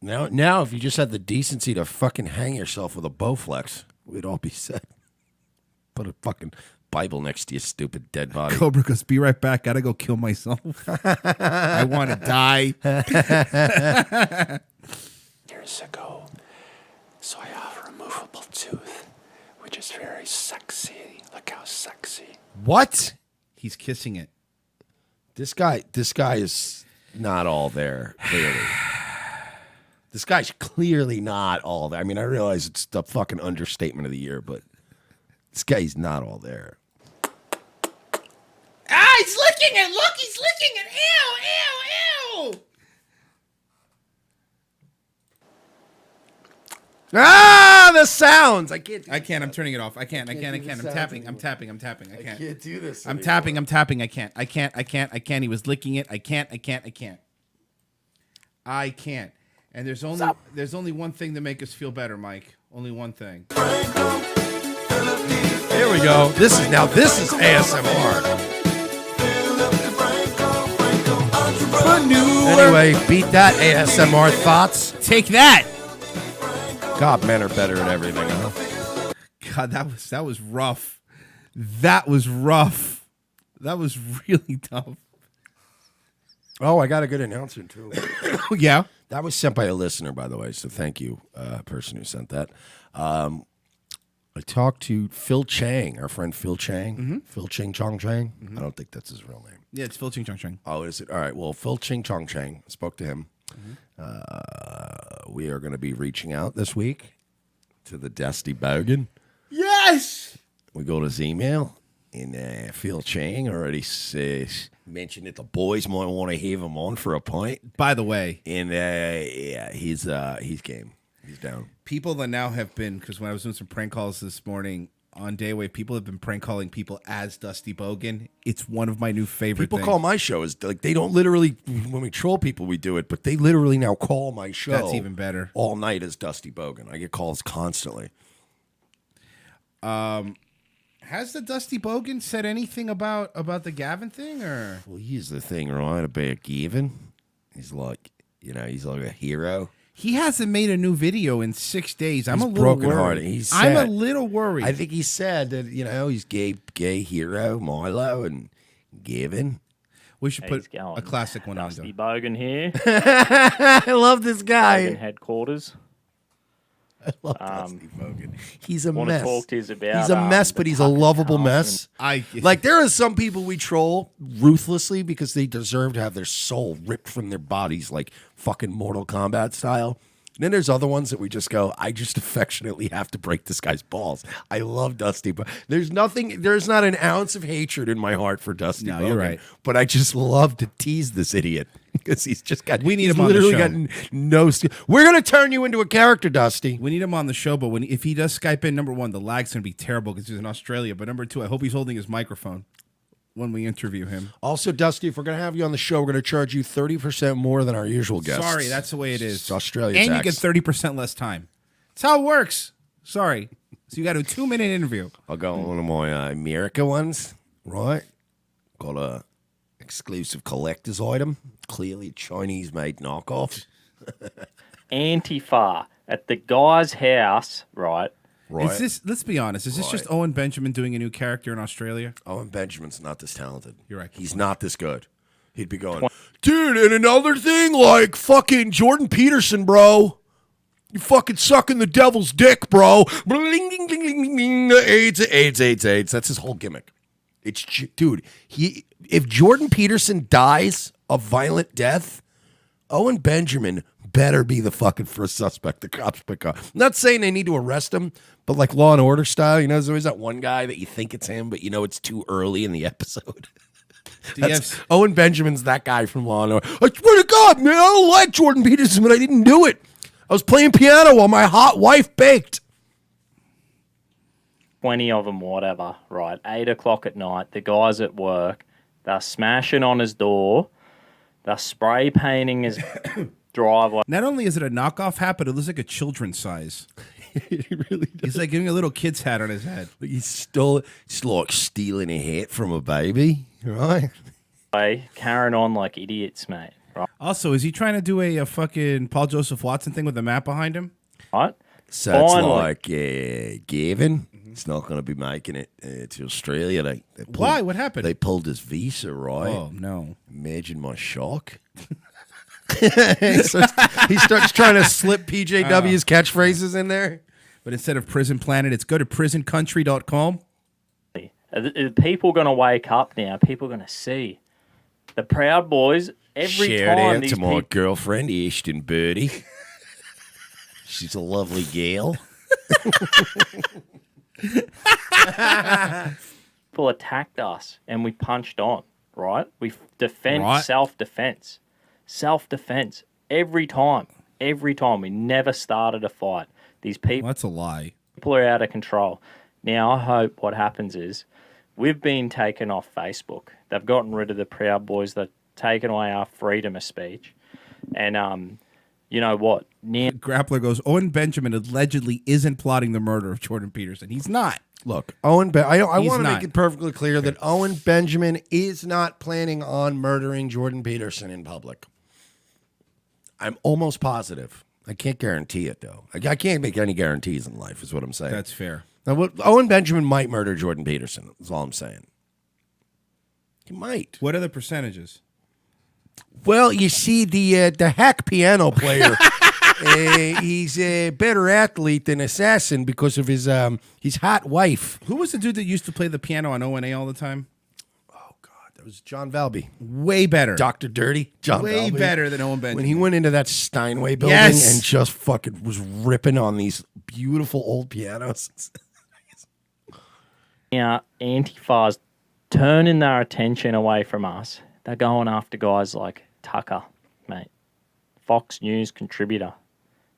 Now, if you just had the decency to fucking hang yourself with a Bowflex, we'd all be set. Put a fucking Bible next to your stupid dead body. Cobra goes, be right back. Gotta go kill myself. I want to die. Years ago, so I have a removable tooth, which is very sexy. Look how sexy. What? He's kissing it. This guy is not all there, clearly. This guy's clearly not all there. I mean, I realize it's the fucking understatement of the year, but this guy's not all there. Ah, he's licking it. Look, he's licking it. Ew, ew, ew. Ah, the sounds. I can't. I can't. I'm turning it off. I can't. I'm tapping. I'm tapping. I can't. can't do this I'm anymore. tapping. I can't. I can't. He was licking it. I can't. And there's only one thing to make us feel better, Mike. Only one thing. Here we go. This is ASMR. Anyway, beat that ASMR thoughts. Take that. God, men are better at everything, huh? God, that was rough. That was rough. That was really tough. Oh, I got a good announcement too. Yeah. That was sent by a listener, by the way, so thank you, person who sent that. I talked to Phil Chang, our friend Phil Chang. Mm-hmm. Phil Ching Chong Chang. I don't think that's his real name. Yeah, it's Phil Ching Chong Chang. Oh, is it? All right. Well, Phil Ching Chong Chang. Spoke to him. We are going to be reaching out this week to the Dusty Bogan. Yes! We go to his email, and Phil Chang already mentioned that the boys might want to have him on for a pint. By the way. And yeah, he's game. He's down. People that now have been, because when I was doing some prank calls this morning on Daywave, people have been prank calling people as Dusty Bogan. It's one of my new favorite People things. call my show as like they don't literally when we troll people we do it, but they literally now call my show. That's even better. All night as Dusty Bogan. I get calls constantly. Has the Dusty Bogan said anything about the Gavin thing, or? Well, here's the thing, right? About Gavin. He's like a hero. He hasn't made a new video in 6 days. I'm He's a little brokenhearted. worried. He's I'm a sad. little worried. I think he said that he's gay hero Milo and Gavin. We should put going. a classic one on. Dusty Bogan here. I love this guy. Bogan headquarters. I love Dusty Bogan. He's a wanna mess. talk to us about, he's a mess, but he's a lovable mess. Like there are some people we troll ruthlessly because they deserve to have their soul ripped from their bodies, like fucking Mortal Kombat style. And then there's other ones that we just go, I just affectionately have to break this guy's balls. I love Dusty, but there's not an ounce of hatred in my heart for Dusty. No, Bogan, you're right. But I just love to tease this idiot because he's just got. We need he's him on the literally show. got no. We're gonna turn you into a character, Dusty. We need him on the show, but if he does Skype in, number one, the lag's going to be terrible because he's in Australia. But number two, I hope he's holding his microphone when we interview him. Also, Dusty, if we're going to have you on the show, we're going to charge you 30% more than our usual guests. Sorry, that's the way it is. It's Australia and tax. you get 30% less time. That's how it works. Sorry. So you got a 2-minute interview. I'll go on one of my America ones, right? Got a exclusive collector's item. Clearly Chinese-made knockoff. Antifa at the guy's house, right? Is this? Let's be honest. Is this just Owen Benjamin doing a new character in Australia? Owen Benjamin's not this talented. You're right. He's not this good. He'd be going, dude, and another thing, like fucking Jordan Peterson, bro. You fucking sucking the devil's dick, bro. AIDS. That's his whole gimmick. Dude, if Jordan Peterson dies a violent death, Owen Benjamin better be the fucking first suspect the cops pick up. I'm not saying they need to arrest him, but like Law and Order style, there's always that one guy that you think it's him, but it's too early in the episode. Owen Benjamin's that guy from Law and Order. I swear to God, man, I don't like Jordan Peterson, but I didn't do it. I was playing piano while my hot wife baked. 20 of them, whatever, right? 8 o'clock at night, the guy's at work. They're smashing on his door. They're spray painting his driveway. Not only is it a knockoff hat, but it looks like a children's size. He really does. He's like giving a little kid's hat on his head. He stole. It's like stealing a hat from a baby, right? Carrying on like idiots, mate. Right? Also, is he trying to do a fucking Paul Joseph Watson thing with the map behind him? Right. So Finally. it's like Gavin. It's not going to be making it to Australia. They pulled, Why? What happened? They pulled his visa, right? Oh, no. Imagine my shock. he starts trying to slip PJW's catchphrases in there. But instead of Prison Planet, it's go to prisoncountry.com. Are people going to wake up now? People are going to see the Proud Boys every Shout time. out These to my people, girlfriend, Ashton Birdie. She's a lovely gal. people attacked us and we punched on. Right? We defend Right. self-defense. Self-defense every time. Every time. We never started a fight. These people. That's a lie. People are out of control. Now, I hope what happens is we've been taken off Facebook. They've gotten rid of the Proud Boys. They've taken away our freedom of speech. And you know what? Now, Grappler goes, Owen Benjamin allegedly isn't plotting the murder of Jordan Peterson. He's not. Look, I want to not. make it perfectly clear that Owen Benjamin is not planning on murdering Jordan Peterson in public. I'm almost positive. I can't guarantee it, though. I can't make any guarantees in life, is what I'm saying. That's fair. Now, Owen Benjamin might murder Jordan Peterson, is all I'm saying. He might. What are the percentages? Well, you see, the hack piano player, he's a better athlete than assassin because of his hot wife. Who was the dude that used to play the piano on O&A all the time? That was John Valby. Way better. Dr. Dirty. John Way Valby. better than Owen Benjamin. When he went into that Steinway building Yes. and just fucking was ripping on these beautiful old pianos. now Antifa's turning their attention away from us. They're going after guys like Tucker, mate. Fox News contributor.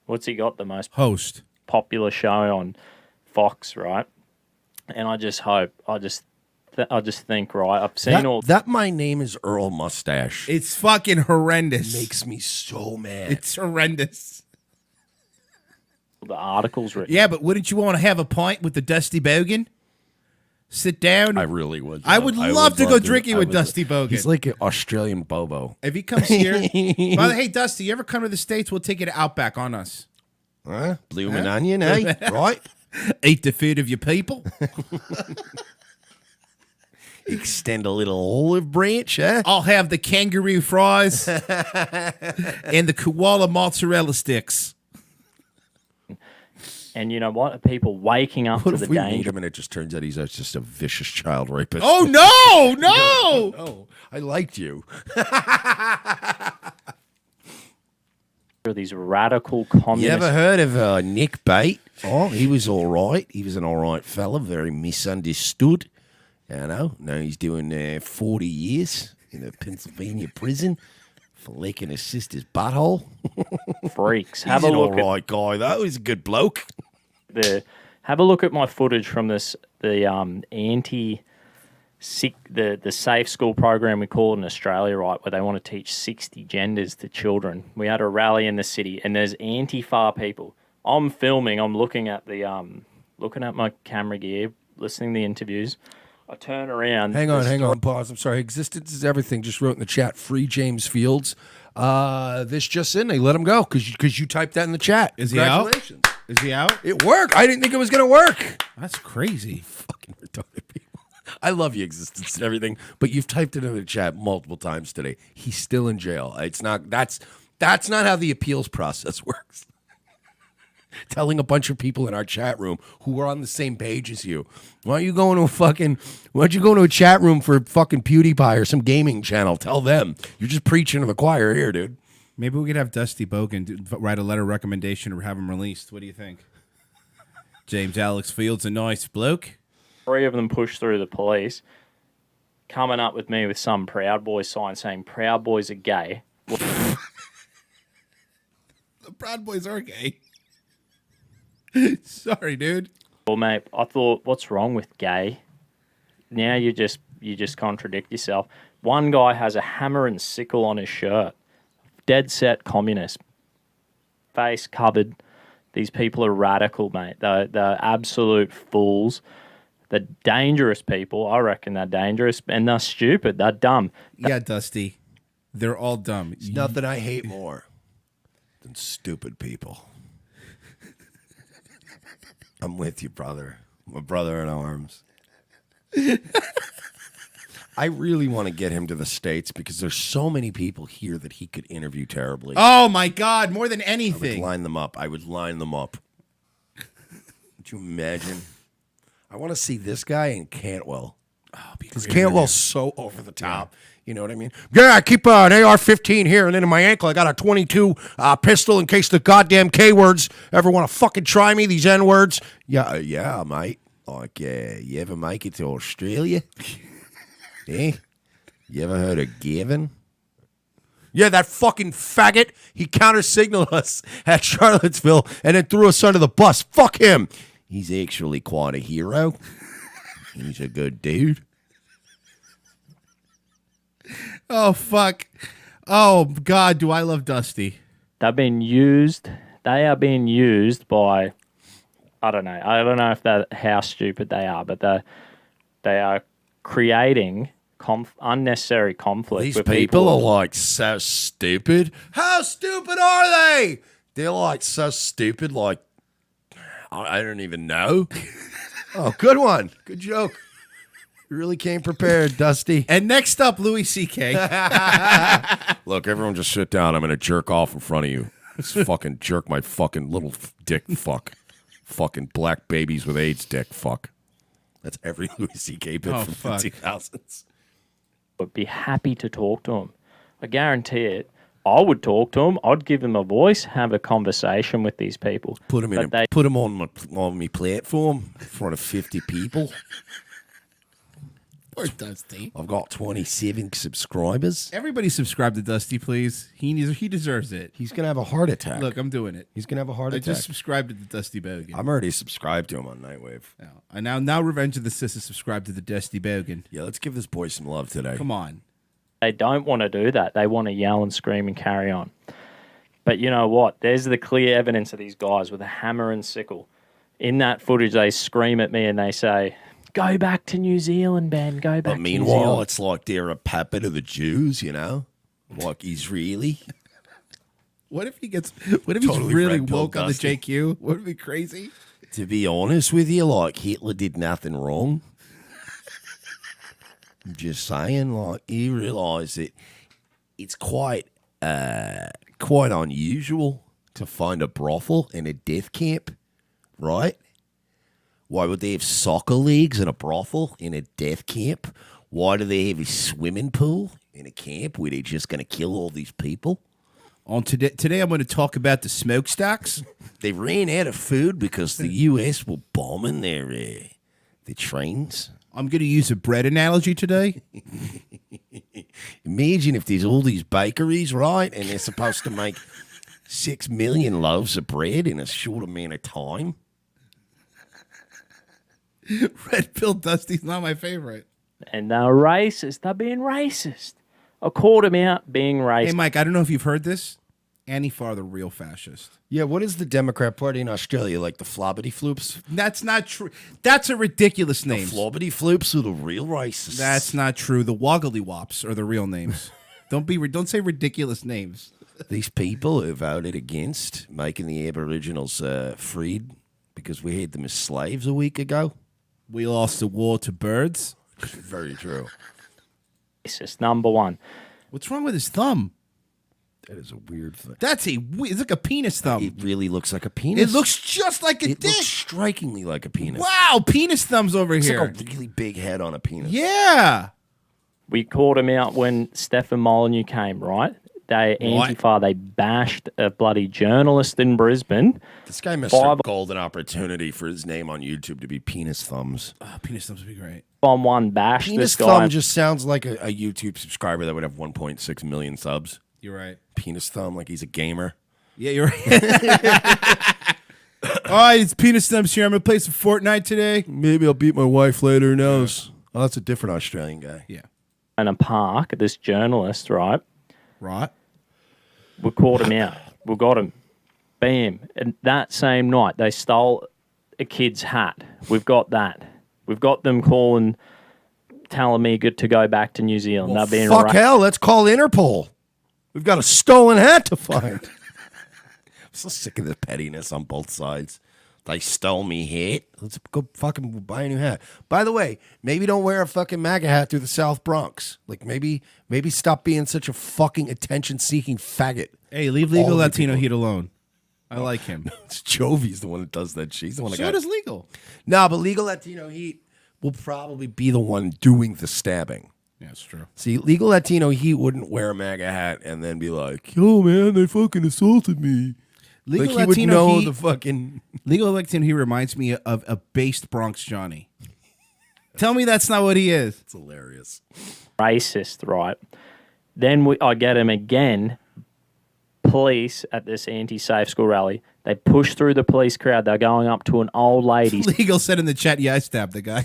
What's he got? The most host popular show on Fox, right? And I just hope, I just think, right? I've seen all that my name is Earl Mustache. It's fucking horrendous. Makes me so mad. It's horrendous. the articles written. Yeah, but wouldn't you want to have a pint with the Dusty Bogan? Sit down. I really would. I would love to go drinking with Dusty Bogan. He's like an Australian Bobo. If he comes here, by the hey Dusty, you ever come to the States? We'll take you to Outback on us. Huh? Bloomin' onion, eh? Right? Eat the food of your people. Extend a little olive branch, eh? I'll have the kangaroo fries and the koala mozzarella sticks. And you know what? Are people waking up What to if the we meet danger? him and it just turns out he's just a vicious child rapist? Oh no, no! No, I liked you. These radical communists. You ever heard of Nick Bate? Oh, he was all right. He was an all right fella, very misunderstood. You know, now he's doing 40 years in a Pennsylvania prison for licking his sister's butthole. Freaks. He's Have a an look all right guy, though. He's a good bloke. Have a look at my footage from the the safe school program we call it in Australia, right, where they want to teach 60 genders to children. We had a rally in the city, and there's Antifa people. I'm filming. I'm looking at my camera gear, listening to the interviews. I turn around. Hang on, pause. I'm sorry. Existence is everything. Just wrote in the chat. Free James Fields. This just in. They let him go because you typed that in the chat. Is he out? Congratulations. Is he out? It worked. I didn't think it was going to work. That's crazy. Fucking retarded people. I love you, Existence and everything, but you've typed it in the chat multiple times today. He's still in jail. It's not. That's not how the appeals process works. Telling a bunch of people in our chat room who are on the same page as you, why don't you go into a chat room for fucking PewDiePie or some gaming channel? Tell them. You're just preaching to the choir here, dude. Maybe we could have Dusty Bogan write a letter of recommendation or have him released. What do you think? James Alex Fields, a nice bloke. 3 of them pushed through the police, coming up with me with some Proud Boys sign saying Proud Boys are gay. The Proud Boys are gay. Sorry, dude. Well, mate, I thought, what's wrong with gay? Now you just contradict yourself. One guy has a hammer and sickle on his shirt. Dead set communist. Face covered. These people are radical, mate. They're absolute fools. They're dangerous people. I reckon they're dangerous, and they're stupid. They're dumb. Yeah, Dusty. They're all dumb. There's nothing I hate more than stupid people. I'm with you, brother. My brother in arms. I really want to get him to the States because there's so many people here that he could interview terribly. Oh, my God. More than I anything. would line them up. Would you imagine? I want to see this guy in Cantwell. Because Cantwell's so over the top. You know what I mean? Yeah, I keep an AR-15 here, and then in my ankle I got a 22 pistol in case the goddamn K-words ever want to fucking try me, these N-words. Yeah, mate. Like, you ever make it to Australia? Yeah? You ever heard of Gavin? Yeah, that fucking faggot. He counter-signaled us at Charlottesville and then threw us under the bus. Fuck him. He's actually quite a hero. He's a good dude. Oh, fuck. Oh, God, do I love Dusty. They are being used by, I don't know if that how stupid they are, but they are creating unnecessary conflict. These with people are like so stupid. How stupid are they? They're like so stupid, like, I don't even know. Oh, good one. Good joke. You really came prepared, Dusty. And next up, Louis C.K. Look, everyone just sit down. I'm going to jerk off in front of you. Just fucking jerk my fucking little dick fuck. Fucking black babies with AIDS dick fuck. That's every Louis C.K. bit from the 2000s. Would be happy to talk to him. I guarantee it. I would talk to him. I'd give him a voice, have a conversation with these people. Put him on my platform in front of 50 people. Poor Dusty. I've got 27 subscribers. Everybody subscribe to Dusty, please. He deserves it. He's going to have a heart attack. Look, I'm doing it. He's going to have a heart I attack. just subscribed to the Dusty Bogan. I'm already subscribed to him on Nightwave. And now Revenge of the Sis is subscribed to the Dusty Bogan. Yeah, let's give this boy some love today. Come on. They don't want to do that. They want to yell and scream and carry on. But you know what? There's the clear evidence of these guys with a hammer and sickle. In that footage, they scream at me and they say, "Go back to New Zealand, Ben. Go back But to New meanwhile, Zealand." it's like they're a puppet of the Jews, you know? Like Israeli. What if he's Totally really red pill woke on the Dusty. JQ? Would it be crazy? To be honest with you, like Hitler did nothing wrong. I'm just saying, like, you realise that it's quite unusual to find a brothel in a death camp, right? Why would they have soccer leagues in a brothel in a death camp? Why do they have a swimming pool in a camp where they're just going to kill all these people? On today, I'm going to talk about the smokestacks. They ran out of food because the U.S. were bombing their trains. I'm going to use a bread analogy today. Imagine if there's all these bakeries, right, and they're supposed to make 6 million loaves of bread in a short amount of time. Red Pill Dusty's not my favorite. And they're racist. They're being racist. I called him out being racist. Hey, Mike, I don't know if you've heard this. Antifa are the real fascist. Yeah, what is the Democrat Party in Australia? Like the Flobbity Floops? That's not true. That's a ridiculous name. The Flobbity Floops are the real racists. That's not true. The Woggly Wops are the real names. Don't say ridiculous names. These people who voted against making the Aboriginals freed because we had them as slaves a week ago. We lost the war to birds. Very true. Racist, number one. What's wrong with his thumb? That is a weird thing. It's like a penis thumb. It really looks like a penis. It looks just like a It dick. looks strikingly like a penis. Wow, penis thumbs over It's here. like a really big head on a penis. Yeah. We called him out when Stefan Molyneux came, right? Antifa, they bashed a bloody journalist in Brisbane. This guy missed a golden opportunity for his name on YouTube to be Penis Thumbs. Oh, penis thumbs would be great. On one bash Penis this guy. Thumb just sounds like a YouTube subscriber that would have 1.6 million subs. You're right. Penis Thumb, like he's a gamer. Yeah, you're right. All right, it's penis thumbs here. I'm going to play some Fortnite today. Maybe I'll beat my wife later. Who knows? Oh, that's a different Australian guy. Yeah. In a park, this journalist, right? Right. We called him out. We got him. Bam. And that same night, they stole a kid's hat. We've got that. We've got them telling me good to go back to New Zealand. Well, They're being fuck hell, let's call Interpol. We've got a stolen hat to find. I'm so sick of the pettiness on both sides. They stole me hat. Let's go fucking buy a new hat. By the way, maybe don't wear a fucking MAGA hat through the South Bronx. Like maybe stop being such a fucking attention-seeking faggot. Hey, leave Legal All the Latino people. Heat alone. I like him. It's Jovi's the one that does that shit. He's the one that So does Legal. No, but Legal Latino Heat will probably be the one doing the stabbing. Yeah, it's true. See, Legal Latino Heat wouldn't wear a MAGA hat and then be like, "Yo, man, they fucking assaulted me." Legal like he Latino would know Heat, the fucking Legal Latino Heat reminds me of a based Bronx Johnny. Tell me that's not what he is. It's hilarious. racist, right? Then I get him again. Police at this anti-safe school rally. They push through the police crowd. They're going up to an old lady. Legal said in the chat, "Yeah, I stabbed the guy."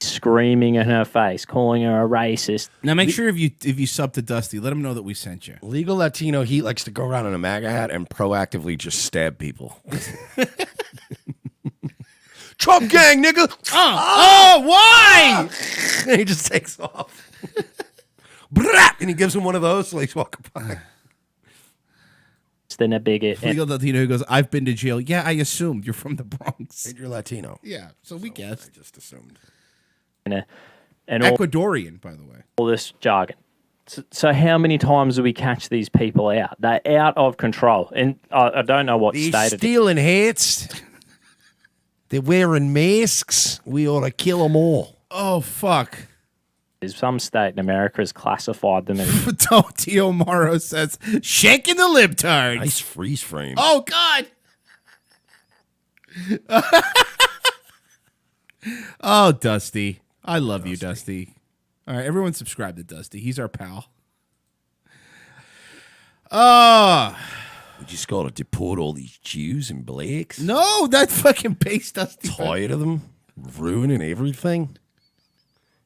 Screaming in her face, calling her a racist. Now make sure if you sub to Dusty, let him know that we sent you. Legal Latino Heat likes to go around in a MAGA hat and proactively just stab people. Trump gang, nigga. Oh, why? And he just takes off. And he gives him one of those, so he's walking by. Then a bigot. Legal Latino who goes, "I've been to jail." Yeah, I assumed you're from the Bronx. And you're Latino. Yeah, so we guessed. I just assumed. And all, Ecuadorian, by the way. all this jargon. So how many times do we catch these people out? They're out of control. And I don't know what They're state it is. stealing hats. They're wearing masks. We ought to kill them all. Oh, fuck. Some state in America has classified them as... Tio Morrow says, "Shaking the libtards." Nice freeze frame. Oh, God. Oh, Dusty. I love you, Dusty. All right, everyone subscribe to Dusty. He's our pal. We just got to deport all these Jews and blacks. No, that's fucking base Dusty. Tired of them ruining everything.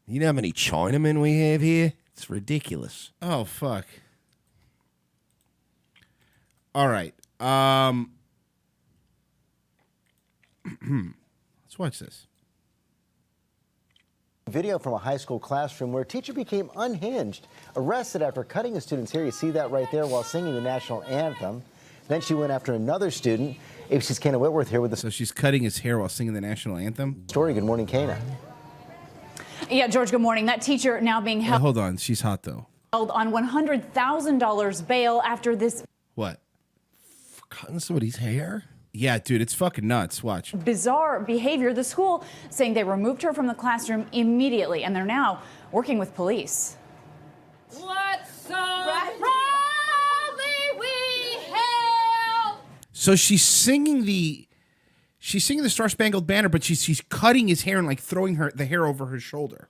You know how many Chinamen we have here? It's ridiculous. Oh, fuck. All right. Let's watch this. Video from a high school classroom where a teacher became unhinged, arrested after cutting a student's hair. You see that right there while singing the national anthem. Then she went after another student. ABC's Kana Whitworth here with the... So she's cutting his hair while singing the national anthem? Story. Good morning, Kana. Yeah, George, good morning. That teacher now being held Hold on. She's hot, though. on $100,000 bail after this What? For cutting somebody's hair? Yeah, dude, it's fucking nuts. Watch. bizarre behavior. The school saying they removed her from the classroom immediately, and they're now working with police. Let's proudly we hail. So she's singing the Star Spangled Banner, but she's cutting his hair and like throwing the hair over her shoulder.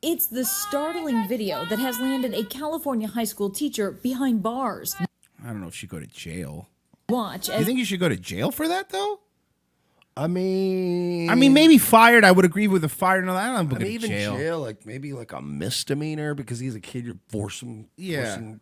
It's the startling video that has landed a California high school teacher behind bars. I don't know if she'd go to jail. Watch You as think you should go to jail for that, though? I mean, maybe fired. I would agree with the fired. No, I don't know. even jail, like maybe like a misdemeanor because he's a kid. You're forcing you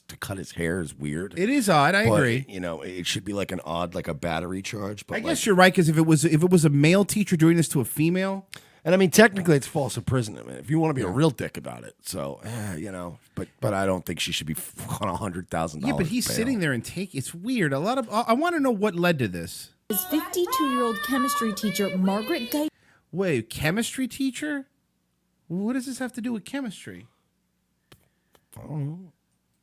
to cut his hair is weird. It is odd. I But, agree. You know, it should be like an odd, like a battery charge. But I guess you're right because if it was a male teacher doing this to a female, and I mean technically it's false imprisonment. If you want to be a real dick about it, so you know. But I don't think she should be on $100,000. yeah. But he's sitting there and it's weird. A lot of I want to know what led to this. 52-year-old chemistry teacher Margaret Guy. Wait, chemistry teacher? What does this have to do with chemistry? I don't know.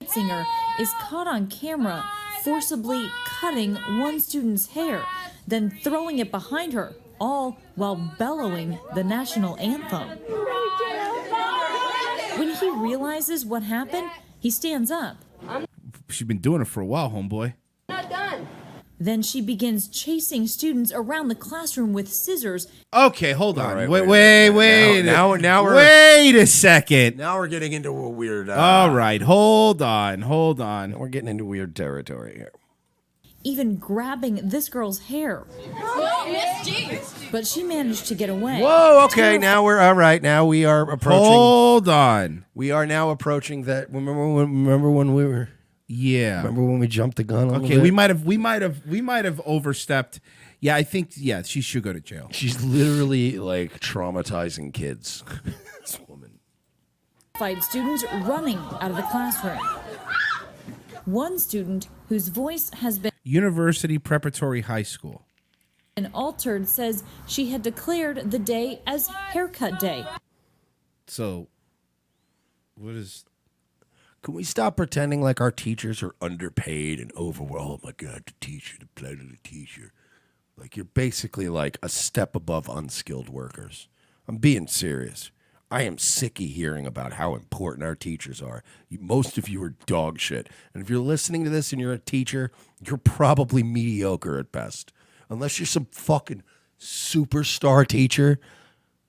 Singer is caught on camera forcibly cutting one student's hair, then throwing it behind her, all while bellowing the national anthem. When he realizes what happened, he stands up. She's been doing it for a while, homeboy. Not done. Then she begins chasing students around the classroom with scissors. Okay, hold on. right, wait. Now we're wait a second. Now we're getting into a weird. All right, hold on. We're getting into weird territory here. Even grabbing this girl's hair. But she managed to get away. Whoa, okay, now we're all right. Now we are approaching. Hold on. We are now approaching that. Remember when we were Yeah. Remember when we jumped the gun? Okay, we might have overstepped. Yeah, I think she should go to jail. She's literally like traumatizing kids. This woman. 5 students running out of the classroom. One student whose voice has been University Preparatory High School. altered says she had declared the day as haircut day. So, what is... Can we stop pretending like our teachers are underpaid and overwhelmed? Oh my God, the teacher, the plight of the teacher. Like, you're basically like a step above unskilled workers. I'm being serious. I am sick of hearing about how important our teachers are. Most of you are dog shit. And if you're listening to this and you're a teacher, you're probably mediocre at best. Unless you're some fucking superstar teacher.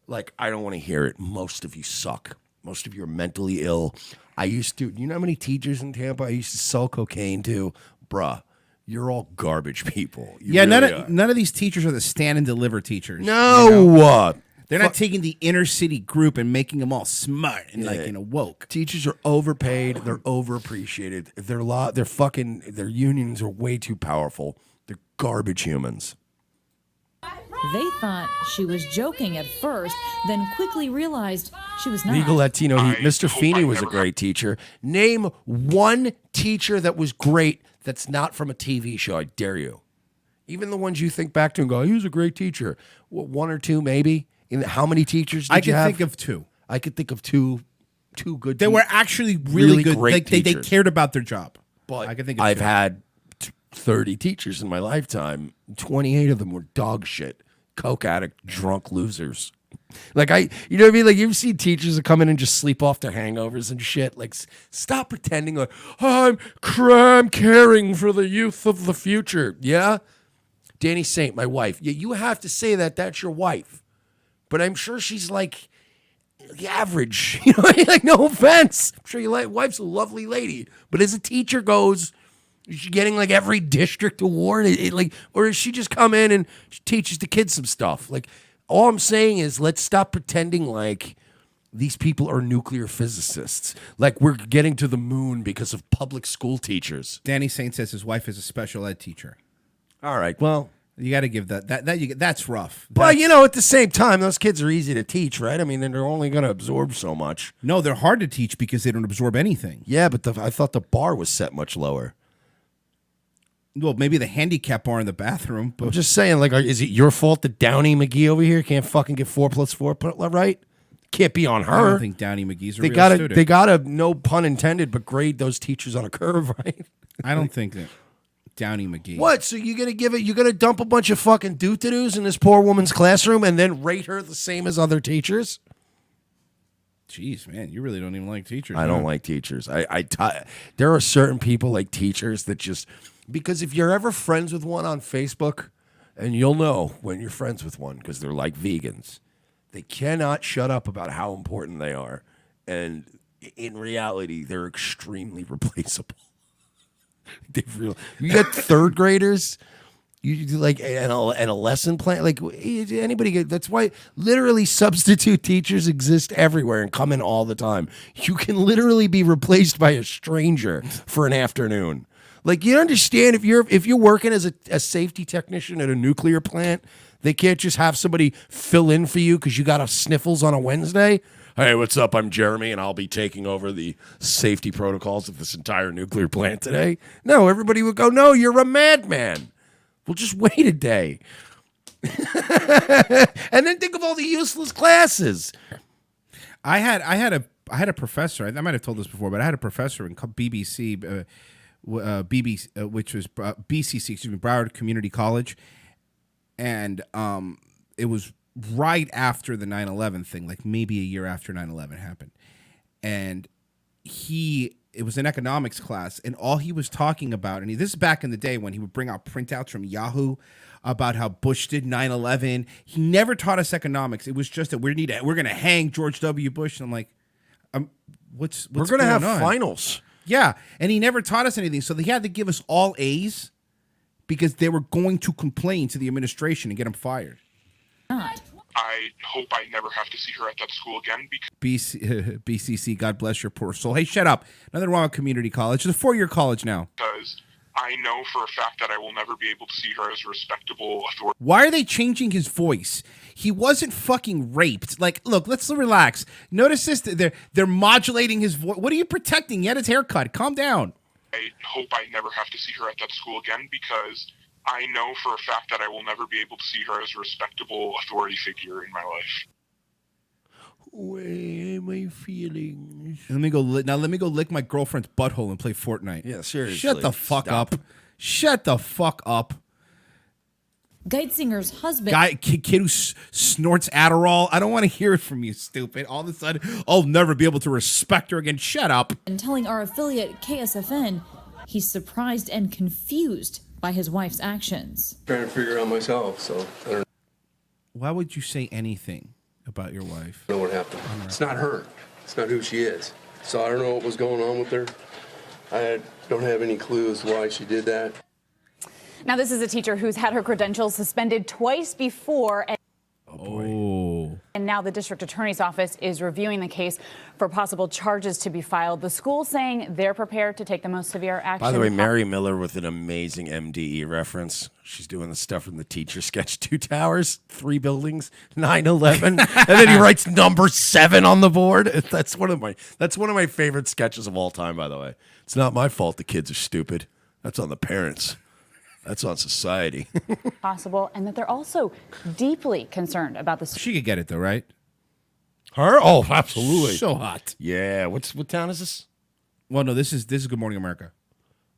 Like, I don't want to hear it. Most of you suck. Most of you are mentally ill. You know how many teachers in Tampa I used to sell cocaine to? Bruh, you're all garbage people. You really are. None of these teachers are the stand and deliver teachers. No. You know? They're not taking the inner city group and making them all smart and woke. Teachers are overpaid. They're overappreciated. Their unions are way too powerful. They're garbage humans. They thought she was joking at first, then quickly realized she was not. Legal Latino. Mr. Feeney was a great teacher. Name one teacher that was great that's not from a TV show. I dare you. Even the ones you think back to and go, he was a great teacher. One or two, maybe. How many teachers did you have? I can think of 2. I could think of two good. They were actually really good. Great They teachers. cared about their job. But I can think of I've 2. had 30 teachers in my lifetime. 28 of them were dog shit, coke addict, drunk losers. Like you know what I mean? Like you've seen teachers that come in and just sleep off their hangovers and shit. Like stop pretending like I'm caring for the youth of the future. Yeah, Danny Saint, my wife. Yeah, you have to say that. That's your wife. But I'm sure she's like the average. You know, like no offense. I'm sure your wife's a lovely lady. But as a teacher goes, is she getting like every district award? Or does she just come in and she teaches the kids some stuff? Like all I'm saying is let's stop pretending like these people are nuclear physicists. Like we're getting to the moon because of public school teachers. Danny Saint says his wife is a special ed teacher. All right, well. You got to give that's rough. But, at the same time, those kids are easy to teach, right? I mean, they're only going to absorb so much. No, they're hard to teach because they don't absorb anything. Yeah, but I thought the bar was set much lower. Well, maybe the handicap bar in the bathroom. But I'm just saying, like, is it your fault that Downey McGee over here can't fucking get 4 + 4 right? Can't be on her. I don't think Downey McGee's a real student. They gotta, no pun intended, but grade those teachers on a curve, right? I don't think that. Downey McGee. What? So you're gonna dump a bunch of fucking doo-to-doos in this poor woman's classroom and then rate her the same as other teachers? Jeez, man, you really don't even like teachers. I don't like teachers. There are certain people like teachers that just because if you're ever friends with one on Facebook, and you'll know when you're friends with one because they're like vegans, they cannot shut up about how important they are, and in reality, they're extremely replaceable. You got third graders, you do like and a lesson plan. Like anybody that's why literally substitute teachers exist everywhere and come in all the time. You can literally be replaced by a stranger for an afternoon. Like you understand if you're working as a safety technician at a nuclear plant, they can't just have somebody fill in for you because you got a sniffles on a Wednesday. Hey, what's up? I'm Jeremy, and I'll be taking over the safety protocols of this entire nuclear plant today. No, everybody would go, no, you're a madman. We'll just wait a day. And then think of all the useless classes. I had a professor. I might have told this before, but I had a professor in BBC, which was BCC, Broward Community College, and it was right after the 9/11 thing, like maybe a year after 9/11 happened. And it was an economics class, and all he was talking about, and this is back in the day when he would bring out printouts from Yahoo about how Bush did 9/11. He never taught us economics. It was just that we're going to hang George W. Bush. And I'm like, what's we're going to have on? finals. Yeah, and he never taught us anything. So they had to give us all A's because they were going to complain to the administration and get him fired. I hope I never have to see her at that school again BCC, God bless your poor soul. Hey, shut up. Nothing wrong with community college. It's a 4-year college now. because I know for a fact that I will never be able to see her as a respectable authority. Why are they changing his voice? He wasn't fucking raped. Like, look, let's relax. Notice this. They're modulating his voice. What are you protecting? He had his hair cut. Calm down. I hope I never have to see her at that school again because I know for a fact that I will never be able to see her as a respectable authority figure in my life. Where are my feelings? Let me go lick my girlfriend's butthole and play Fortnite. Yeah, seriously. Shut the fuck Stop. up. Shut the fuck up. Geitzinger's husband. Kid who snorts Adderall. I don't want to hear it from you, stupid. All of a sudden, I'll never be able to respect her again. Shut up. And telling our affiliate KSFN he's surprised and confused by his wife's actions. Trying to figure out myself, so I don't Why would you say anything about your wife? know what happened. It's not her. It's not who she is. So I don't know what was going on with her. I don't have any clues why she did that. Now, this is a teacher who's had her credentials suspended twice before. And now the district attorney's office is reviewing the case for possible charges to be filed. The school saying they're prepared to take the most severe action. By the way, Mary Miller with an amazing MDE reference. She's doing the stuff from the teacher sketch. 2 towers, 3 buildings, 9/11, and then he writes number 7 on the board. That's one of my favorite sketches of all time. By the way, it's not my fault the kids are stupid. That's on the parents. That's on society. Possible, and that they're also deeply concerned about the. She could get it though, right? Her? Oh, absolutely. So hot. Yeah. What town is this? Well, no, this is Good Morning America.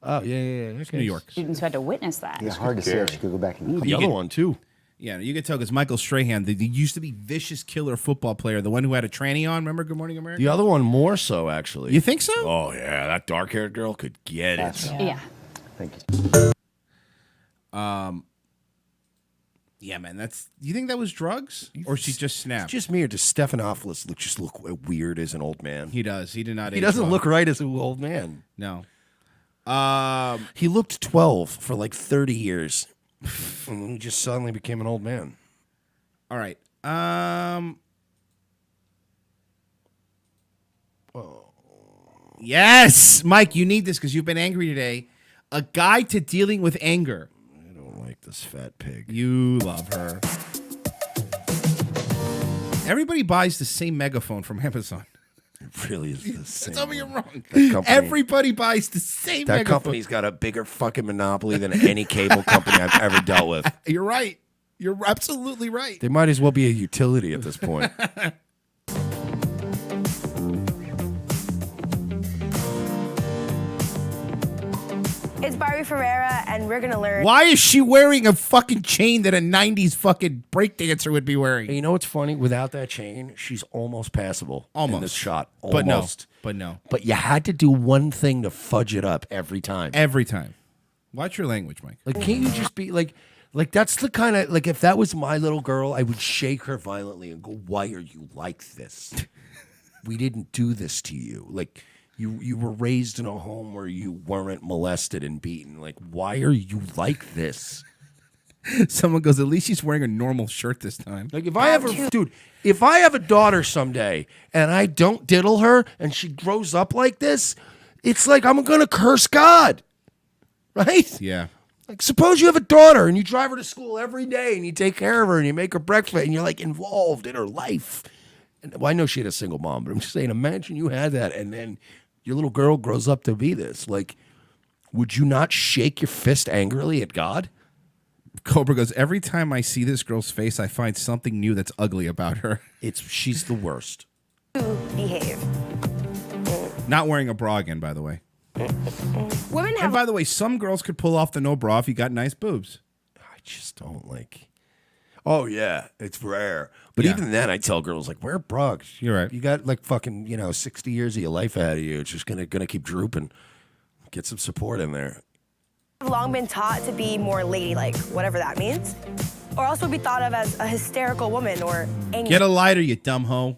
Oh, yeah. It's New York. Students who had to witness that. Yeah, hard to say if she could go back and The other one too. Yeah, you could tell because Michael Strahan, the used to be vicious killer football player, the one who had a tranny on. Remember Good Morning America? The other one more so, actually. You think so? Oh yeah, that dark-haired girl could get it. Yeah. Thank you. Yeah, man. You think that was drugs, or she just snapped? Just me, or does Stephanopoulos just look weird as an old man? He does. He did not. He age doesn't well. look right as an old man. No. He looked 12 for like 30 years, and then he just suddenly became an old man. All right. Yes, Mike, you need this because you've been angry today. A guide to dealing with anger. I don't like this fat pig. You love her. Everybody buys the same megaphone from Amazon. It really is the same. Tell me you're wrong. That company- Everybody buys the same That megaphone. company's got a bigger fucking monopoly than any cable company I've ever dealt with. You're right. You're absolutely right. They might as well be a utility at this point. It's Barbie Ferreira, and we're gonna learn. Why is she wearing a fucking chain that a 90s fucking breakdancer would be wearing? You know what's funny? Without that chain, she's almost passable. Almost. In this shot. But no. Almost. But no. But you had to do one thing to fudge it up every time. Every time. Watch your language, Mike. Like, can't you just be like that's the kind of, like, if that was my little girl, I would shake her violently and go, why are you like this? We didn't do this to you. Like, you were raised in a home where you weren't molested and beaten. Like, why are you like this? Someone goes, at least she's wearing a normal shirt this time. Like, if I have a daughter someday and I don't diddle her and she grows up like this, it's like I'm going to curse God. Right? Yeah. Like, suppose you have a daughter and you drive her to school every day and you take care of her and you make her breakfast and you're like involved in her life. And, well, I know she had a single mom, but I'm just saying, imagine you had that and then your little girl grows up to be this. Like, would you not shake your fist angrily at God? Cobra goes, every time I see this girl's face, I find something new that's ugly about her. She's the worst. Behave. Not wearing a bra again, by the way. Women have. And by the way, some girls could pull off the no bra if you got nice boobs. I just don't like. Oh yeah, it's rare. But Yeah. even then, I tell girls like, wear a bra. You're right. You got like fucking 60 years of your life ahead of you. It's just gonna keep drooping. Get some support in there. I've long been taught to be more ladylike, whatever that means, or also be thought of as a hysterical woman or angry. Get a lighter, you dumb hoe.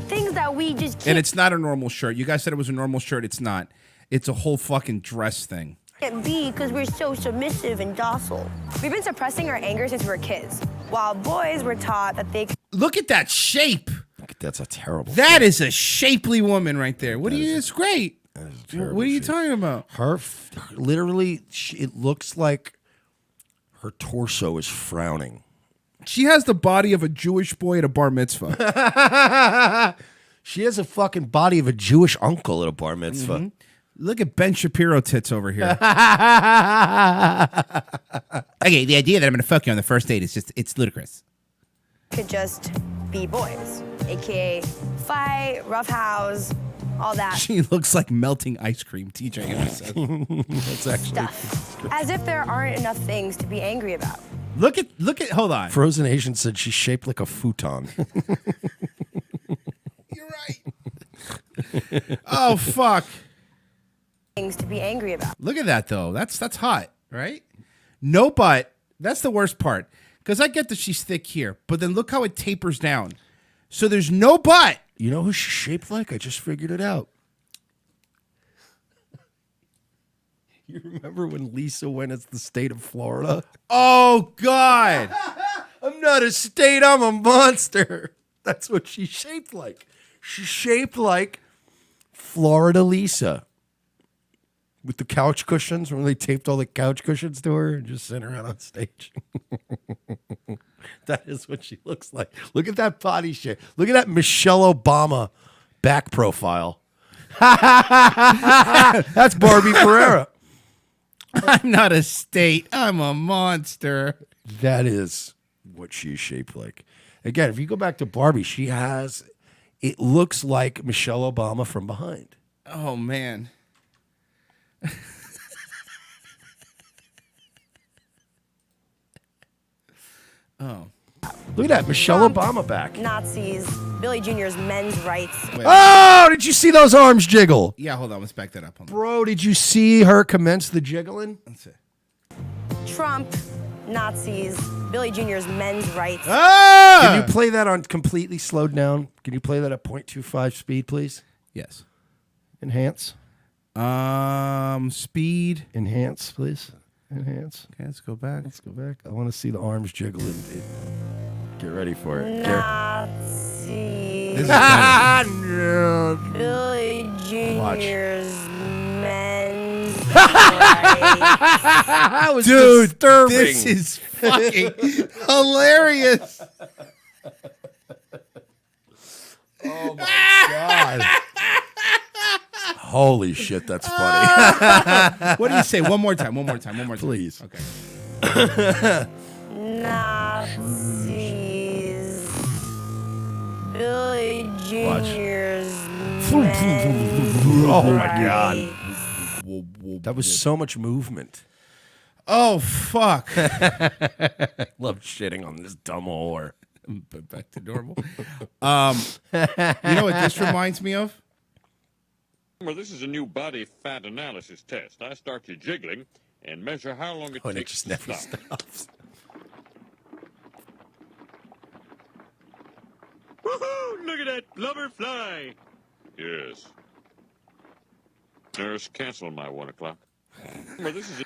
Things that we just And can't, it's not a normal shirt. You guys said it was a normal shirt. It's not. It's a whole fucking dress thing. can't be because we're so submissive and docile. We've been suppressing our anger since we were kids. while boys were taught that they could. Look at that shape. That's a terrible. That is a shapely woman right there. What do you? It's great. That is a terrible What are you shape. talking about? Literally, it looks like her torso is frowning. She has the body of a Jewish boy at a bar mitzvah. She has a fucking body of a Jewish uncle at a bar mitzvah. Mhm. Look at Ben Shapiro tits over here. Okay, the idea that I'm going to fuck you on the first date is it's ludicrous. Could just be boys, aka fight, roughhouse, all that She looks like melting ice cream, TJ said. That's actually stuff. As if there aren't enough things to be angry about. Look at hold on. Frozen Asian said she's shaped like a futon. Oh fuck. Things to be angry about. Look at that though. That's hot, right? No butt. That's the worst part. Because I get that she's thick here, but then look how it tapers down. So there's no butt. You know who she's shaped like? I just figured it out. You remember when Lisa went as the state of Florida? Oh God. I'm not a state, I'm a monster. That's what she's shaped like. She's shaped like Florida Lisa. With the couch cushions, when they taped all the couch cushions to her and just sent her out on stage. That is what she looks like. Look at that body shape. Look at that Michelle Obama back profile. That's Barbie Ferreira. I'm not a state. I'm a monster. That is what she's shaped like. Again, if you go back to Barbie, it looks like Michelle Obama from behind. Oh man. Oh. Look at that, Michelle Obama back. Nazis, Billy Jr.'s men's rights. Oh, did you see those arms jiggle? Yeah, hold on. Let's back that up. Hold on. Bro, did you see her commence the jiggling? Let's see. Trump, Nazis, Billy Jr.'s men's rights. Can you play that on completely slowed down? Can you play that at 0.25 speed, please? Yes. Enhance. Speed. Enhance, please. Enhance. Okay, let's go back. Let's go back. I want to see the arms jiggling. Get ready for it. Nazis. This is better. Billy Watch. Jr.'s men's rights. That was Dude, disturbing. this is fucking hilarious. Oh my God. Holy shit, that's funny. What do you say? One more time. Please. Okay. Nazis. Billy Jr.'s Oh my God. That was so much movement. Oh fuck. Love shitting on this dumb whore. But back to normal. You know what this reminds me of? Well, this is a new body fat analysis test. I start you jiggling and measure how long it And it takes just to never stop. stops. Woohoo! Look at that blubber fly. Yes. Nurse, cancel my 1 o'clock. Well, this is a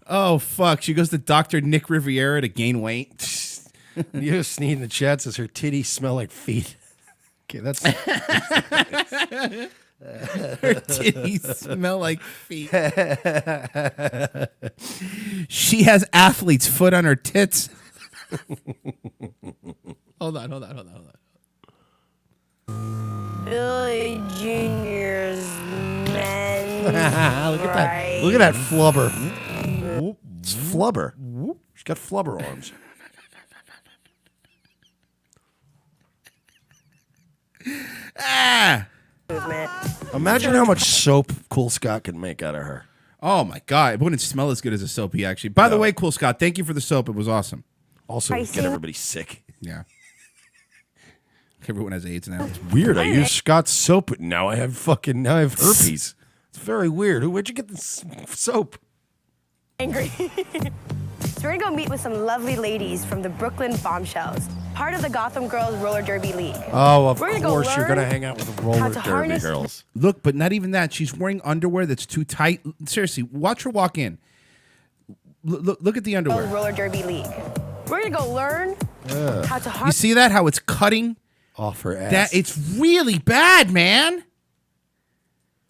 Oh fuck. She goes to Dr. Nick Riviera to gain weight. You just need in the chat says her titties smell like feet. Okay, that's Her titties smell like feet. She has athlete's foot on her tits. Hold on. Billy Jr.'s men's look at that. Look at that flubber. It's flubber. She's got flubber arms. movement. Imagine how much soap Cool Scott can make out of her. Oh my god, it wouldn't smell as good as a soapy actually. By the way, Cool Scott, thank you for the soap. It was awesome. Also, get everybody sick. Yeah. Everyone has AIDS now. It's Weird. I use Scott's soap, but now I have herpes. It's very weird. Where'd you get this soap? Angry. So we're gonna go meet with some lovely ladies from the Brooklyn Bombshells, part of the Gotham Girls Roller Derby League. Oh, of We're gonna course you're going to learn hang out with the how roller to derby harness- girls. Look, but not even that. She's wearing underwear that's too tight. Seriously, watch her walk in. Look at the underwear. Roller derby league. We're gonna go learn how to You see that? How it's cutting off her ass. That it's really bad, man.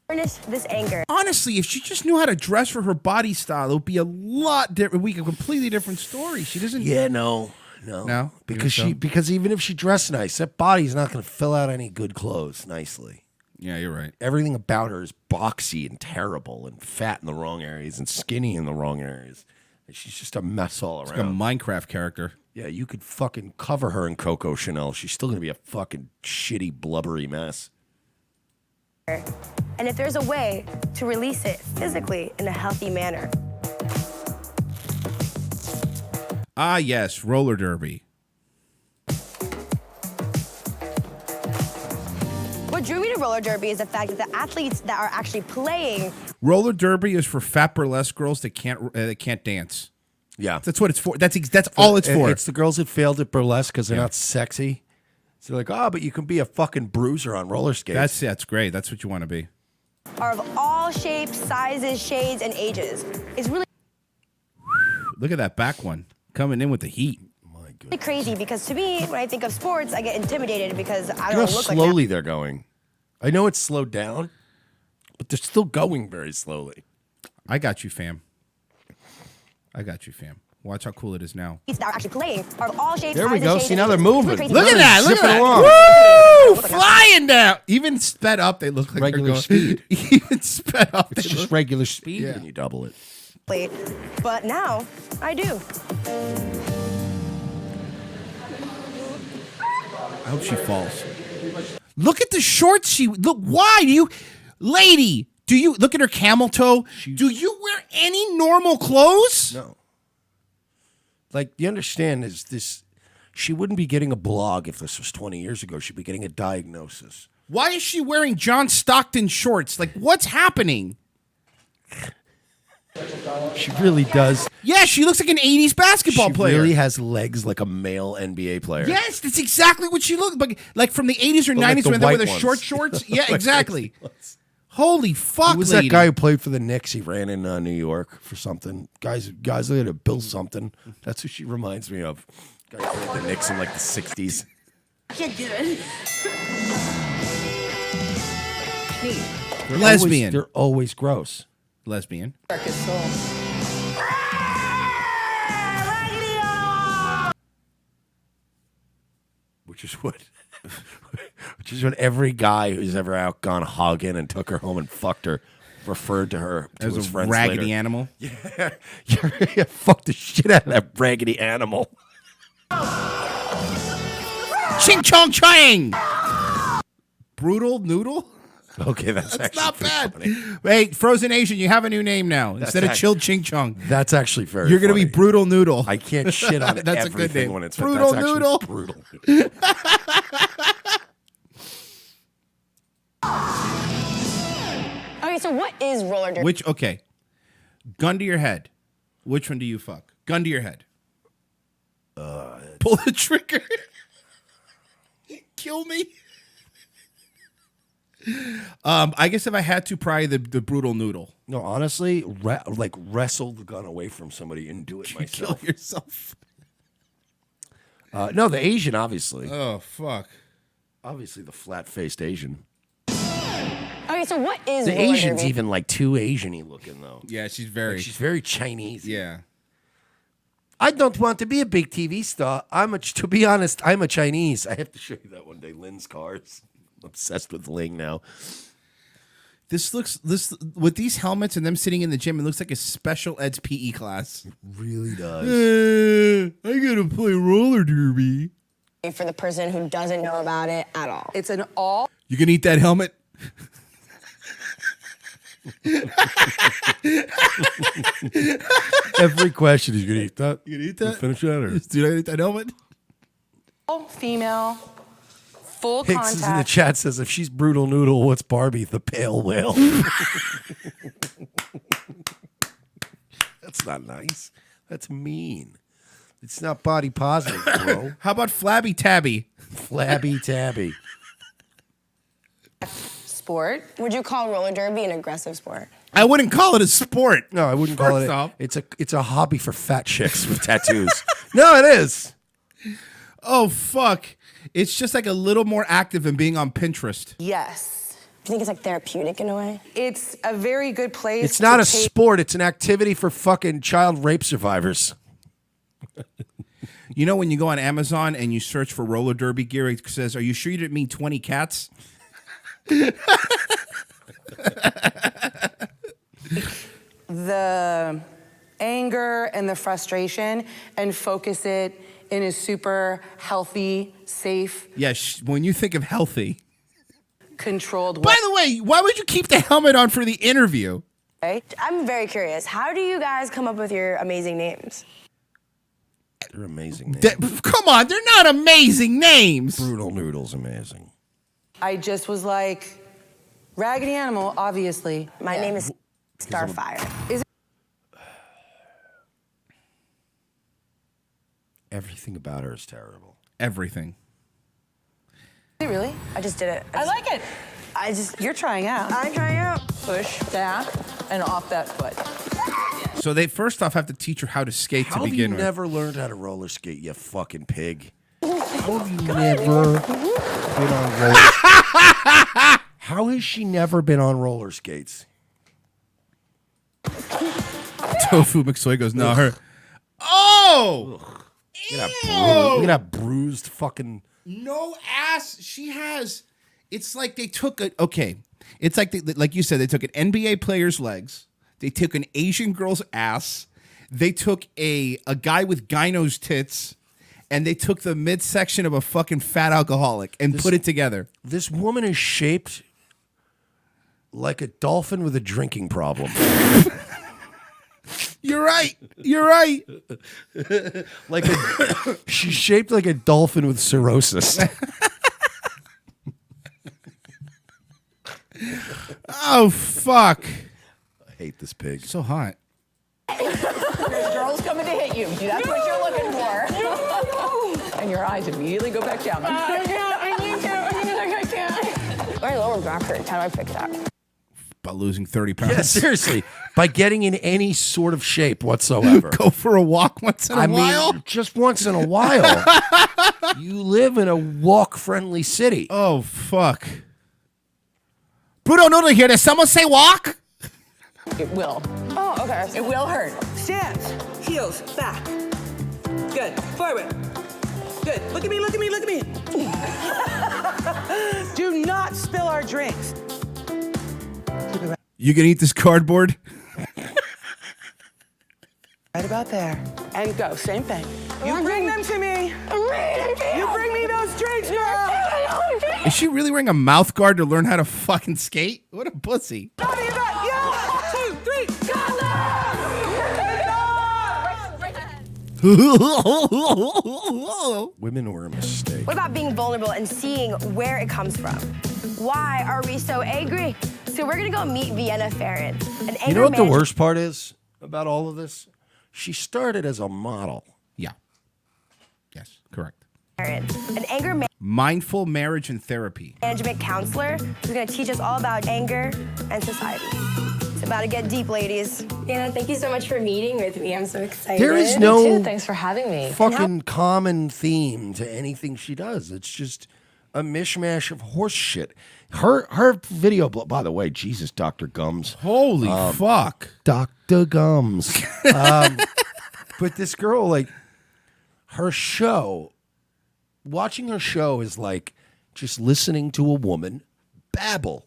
harness this anger. Honestly, if she just knew how to dress for her body style, it would be a lot different. A completely different story. She doesn't. Yeah, no. Because even if she dressed nice, that body's not going to fill out any good clothes nicely. Yeah, you're right. Everything about her is boxy and terrible and fat in the wrong areas and skinny in the wrong areas. And she's just a mess all It's around. like a Minecraft character. Yeah, you could fucking cover her in Coco Chanel. She's still going to be a fucking shitty, blubbery mess. And if there's a way to release it physically in a healthy manner. Ah, yes, roller derby. What drew me to roller derby is the fact that the athletes that are actually playing. Roller derby is for fat burlesque girls that can't dance. Yeah, that's what it's for. That's all it's for. It's the girls that failed at burlesque because they're not sexy. So they're like, but you can be a fucking bruiser on roller skates. That's great. That's what you want to be. Are of all shapes, sizes, shades, and ages. It's really Look at that back one coming in with the heat. crazy because to me, when I think of sports, I get intimidated because I Look how don't look like slowly they're going. I know it's slowed down, but they're still going very slowly. I got you, fam. Watch how cool it is now. athletes that are actually playing are of all shapes, There we sizes, go. shades, See, and now they're ages. moving. Really crazy. Look at that. Look at Zipping that. along. Woo! Flying down. Even sped up, they look like Regular they're going. speed. Even sped up. It's they just look- regular speed Yeah. when you double it. But now I do. I hope she falls. Look at the shorts she look. Why do you, lady? Do you look at her camel toe? Do you wear any normal clothes? No. Like, you understand is this, she wouldn't be getting a blog if this was 20 years ago. She'd be getting a diagnosis. Why is she wearing John Stockton shorts? Like, what's happening? She really does. Yeah, she looks like an 80s basketball She player. really has legs like a male NBA player. Yes, that's exactly what she looked like from the 80s or But like 90s the when they were white the ones. short shorts. Yeah, Like exactly. Holy fuck, Who was lady. that guy who played for the Knicks? He ran in New York for something. Guys, look at it. Bill something. That's who she reminds me of. Guy who played for the Knicks in like the 60s. Can't do it. Lesbian. They're always gross. Lesbian. Which is what every guy who's ever outgone hogging and took her home and fucked her referred to her to As his a friends raggedy later. animal. Yeah, yeah, fuck the shit out of that raggedy animal. Ching chong chang. Brutal noodle. Okay, that's actually not pretty bad. funny. Hey, Frozen Asian, you have a new name now. Instead of act- chilled ching chong. That's actually very. You're gonna be funny. brutal noodle. I can't shit on That's a good everything name. when it's Brutal that's actually noodle. Brutal. Okay, so what is roller derby? Okay. Gun to your head. Which one do you fuck? Gun to your head. Pull the trigger. Kill me. I guess if I had to, probably the brutal noodle. No, honestly, wrestle the gun away from somebody and do it myself. Kill yourself. No, the Asian, obviously. Oh, fuck. Obviously, the flat-faced Asian. Okay, so what is The roller Asian's derby? even like too Asian-y looking though. Yeah, she's very. She's very Chinese. Yeah. I don't want to be a big TV star. To be honest, I'm a Chinese. I have to show you that one day. Lynn's cars. I'm obsessed with Ling now. This with these helmets and them sitting in the gym, it looks like a special ed's PE class. It really does. I gotta play roller derby. For the person who doesn't know about it at all. It's an all. You can eat that helmet. Every question is gonna eat that. You gonna eat that? Finish that or Dude, I eat that helmet. Female, full Hicks is in the contact. chat says if she's brutal noodle, what's Barbie? The pale whale. That's not nice. That's mean. It's not body positive, bro. How about Flabby Tabby? Flabby Tabby. Sport. Would you call roller derby an aggressive sport? I wouldn't call it a sport. No, I wouldn't call First it. off. It's a hobby for fat chicks with tattoos. No, it is. Oh, fuck. It's just like a little more active than being on Pinterest. Yes. Do you think it's like therapeutic in a way? It's a very good place. It's not to a sport. It's an activity for fucking child rape survivors. You know when you go on Amazon and you search for roller derby gear, it says, "Are you sure you didn't mean 20 cats?" the anger and the frustration and focus it in a super healthy, safe, Yes, when you think of healthy. controlled By the way, why would you keep the helmet on for the interview? way. I'm very curious. How do you guys come up with your amazing names? They're amazing names. Come on, they're not amazing names. Brutal Noodle's amazing. I just was like, raggedy animal, obviously. My name is Starfire. Is Everything about her is terrible. Everything. it really? I just did it. I like it. You're trying out. I'm trying out. Push back and off that foot. So they first off have to teach her how to skate How to have you begin with. never learned how to roller skate, you fucking pig? How have you never been on roller How has she never been on roller skates? Tofu McSoy goes, no, her. Oh! Look at that bruised fucking... No ass. She has. It's like they took a. Okay. It's like, like you said, they took an NBA player's legs. They took an Asian girl's ass. They took a guy with gyno's tits. And they took the midsection of a fucking fat alcoholic and put it together. This woman is shaped like a dolphin with a drinking problem. You're right. You're right. She's shaped like a dolphin with cirrhosis. Oh, fuck. I hate this pig. So hot. Girl's coming to hit you. That's what you're looking for. And your eyes immediately go back down. I can't. My lower back hurts. How do I fix that? By losing 30 pounds. Yeah, seriously. By getting in any sort of shape whatsoever. Go for a walk once in a while. Mean, just once in a while. You live in a walk-friendly city. Oh, fuck. Bruno Noodle here. Does someone say walk? It will. Oh, okay. It will hurt. Stance, heels, back. Good. Forward. Good. Look at me, look at me, look at me. Do not spill our drinks. You gonna eat this cardboard? Right about there. And go. Same thing. You bring them to me. You bring me those drinks, girl. Is she really wearing a mouth guard to learn how to fucking skate? What a pussy. Yeah. 2, 3. Women were a mistake. What about being vulnerable and seeing where it comes from? Why are we so angry? So we're gonna go meet Vienna Farron, an anger You know what the management- worst part is about all of this? She started as a model. Yeah. Yes, correct. An anger Mindful marriage and therapy. management counselor who's gonna teach us all about anger and society. It's about to get deep, ladies. Anna, thank you so much for meeting with me. I'm so excited. There is no Me too. Thanks for having me. fucking common theme to anything she does. It's just a mishmash of horse shit. Her video, by the way, Jesus, Dr. Gums. Holy fuck. Dr. Gums. But this girl, like, her show, watching her show is like just listening to a woman babble,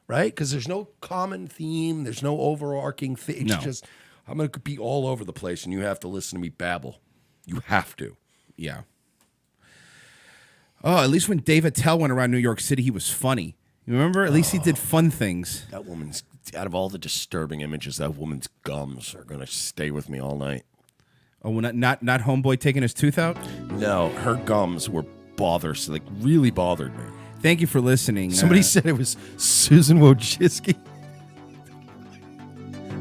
right? Because there's no common theme. There's no overarching thing. It's No. just, I'm going to be all over the place and you have to listen to me babble. You have to. Yeah. Oh, at least when Dave Attell went around New York City, he was funny. You remember? At least he did fun things. That woman's, out of all the disturbing images, that woman's gums are going to stay with me all night. Oh, not homeboy taking his tooth out? No, her gums were bothersome, like really bothered me. Thank you for listening. Somebody said it was Susan Wojcicki.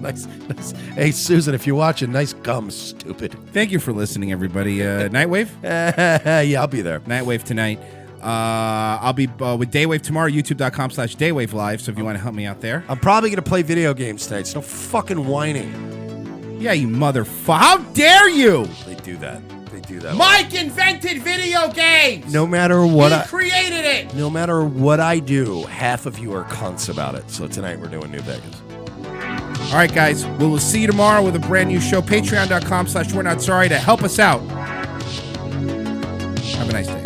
Nice. Hey, Susan, if you're watching, nice gums, stupid. Thank you for listening, everybody. Nightwave? Yeah, I'll be there. Nightwave tonight. I'll be with Daywave tomorrow, youtube.com/Daywave Live. So if you want to help me out there. I'm probably going to play video games tonight. It's no fucking whining. Yeah, you motherfucker. How dare you? They do that. They do that. Mike invented video games. No matter what He created it. No matter what I do, half of you are cunts about it. So tonight we're doing New Vegas. All right, guys. We will see you tomorrow with a brand new show. Patreon.com/We're Not Sorry to help us out. Have a nice day.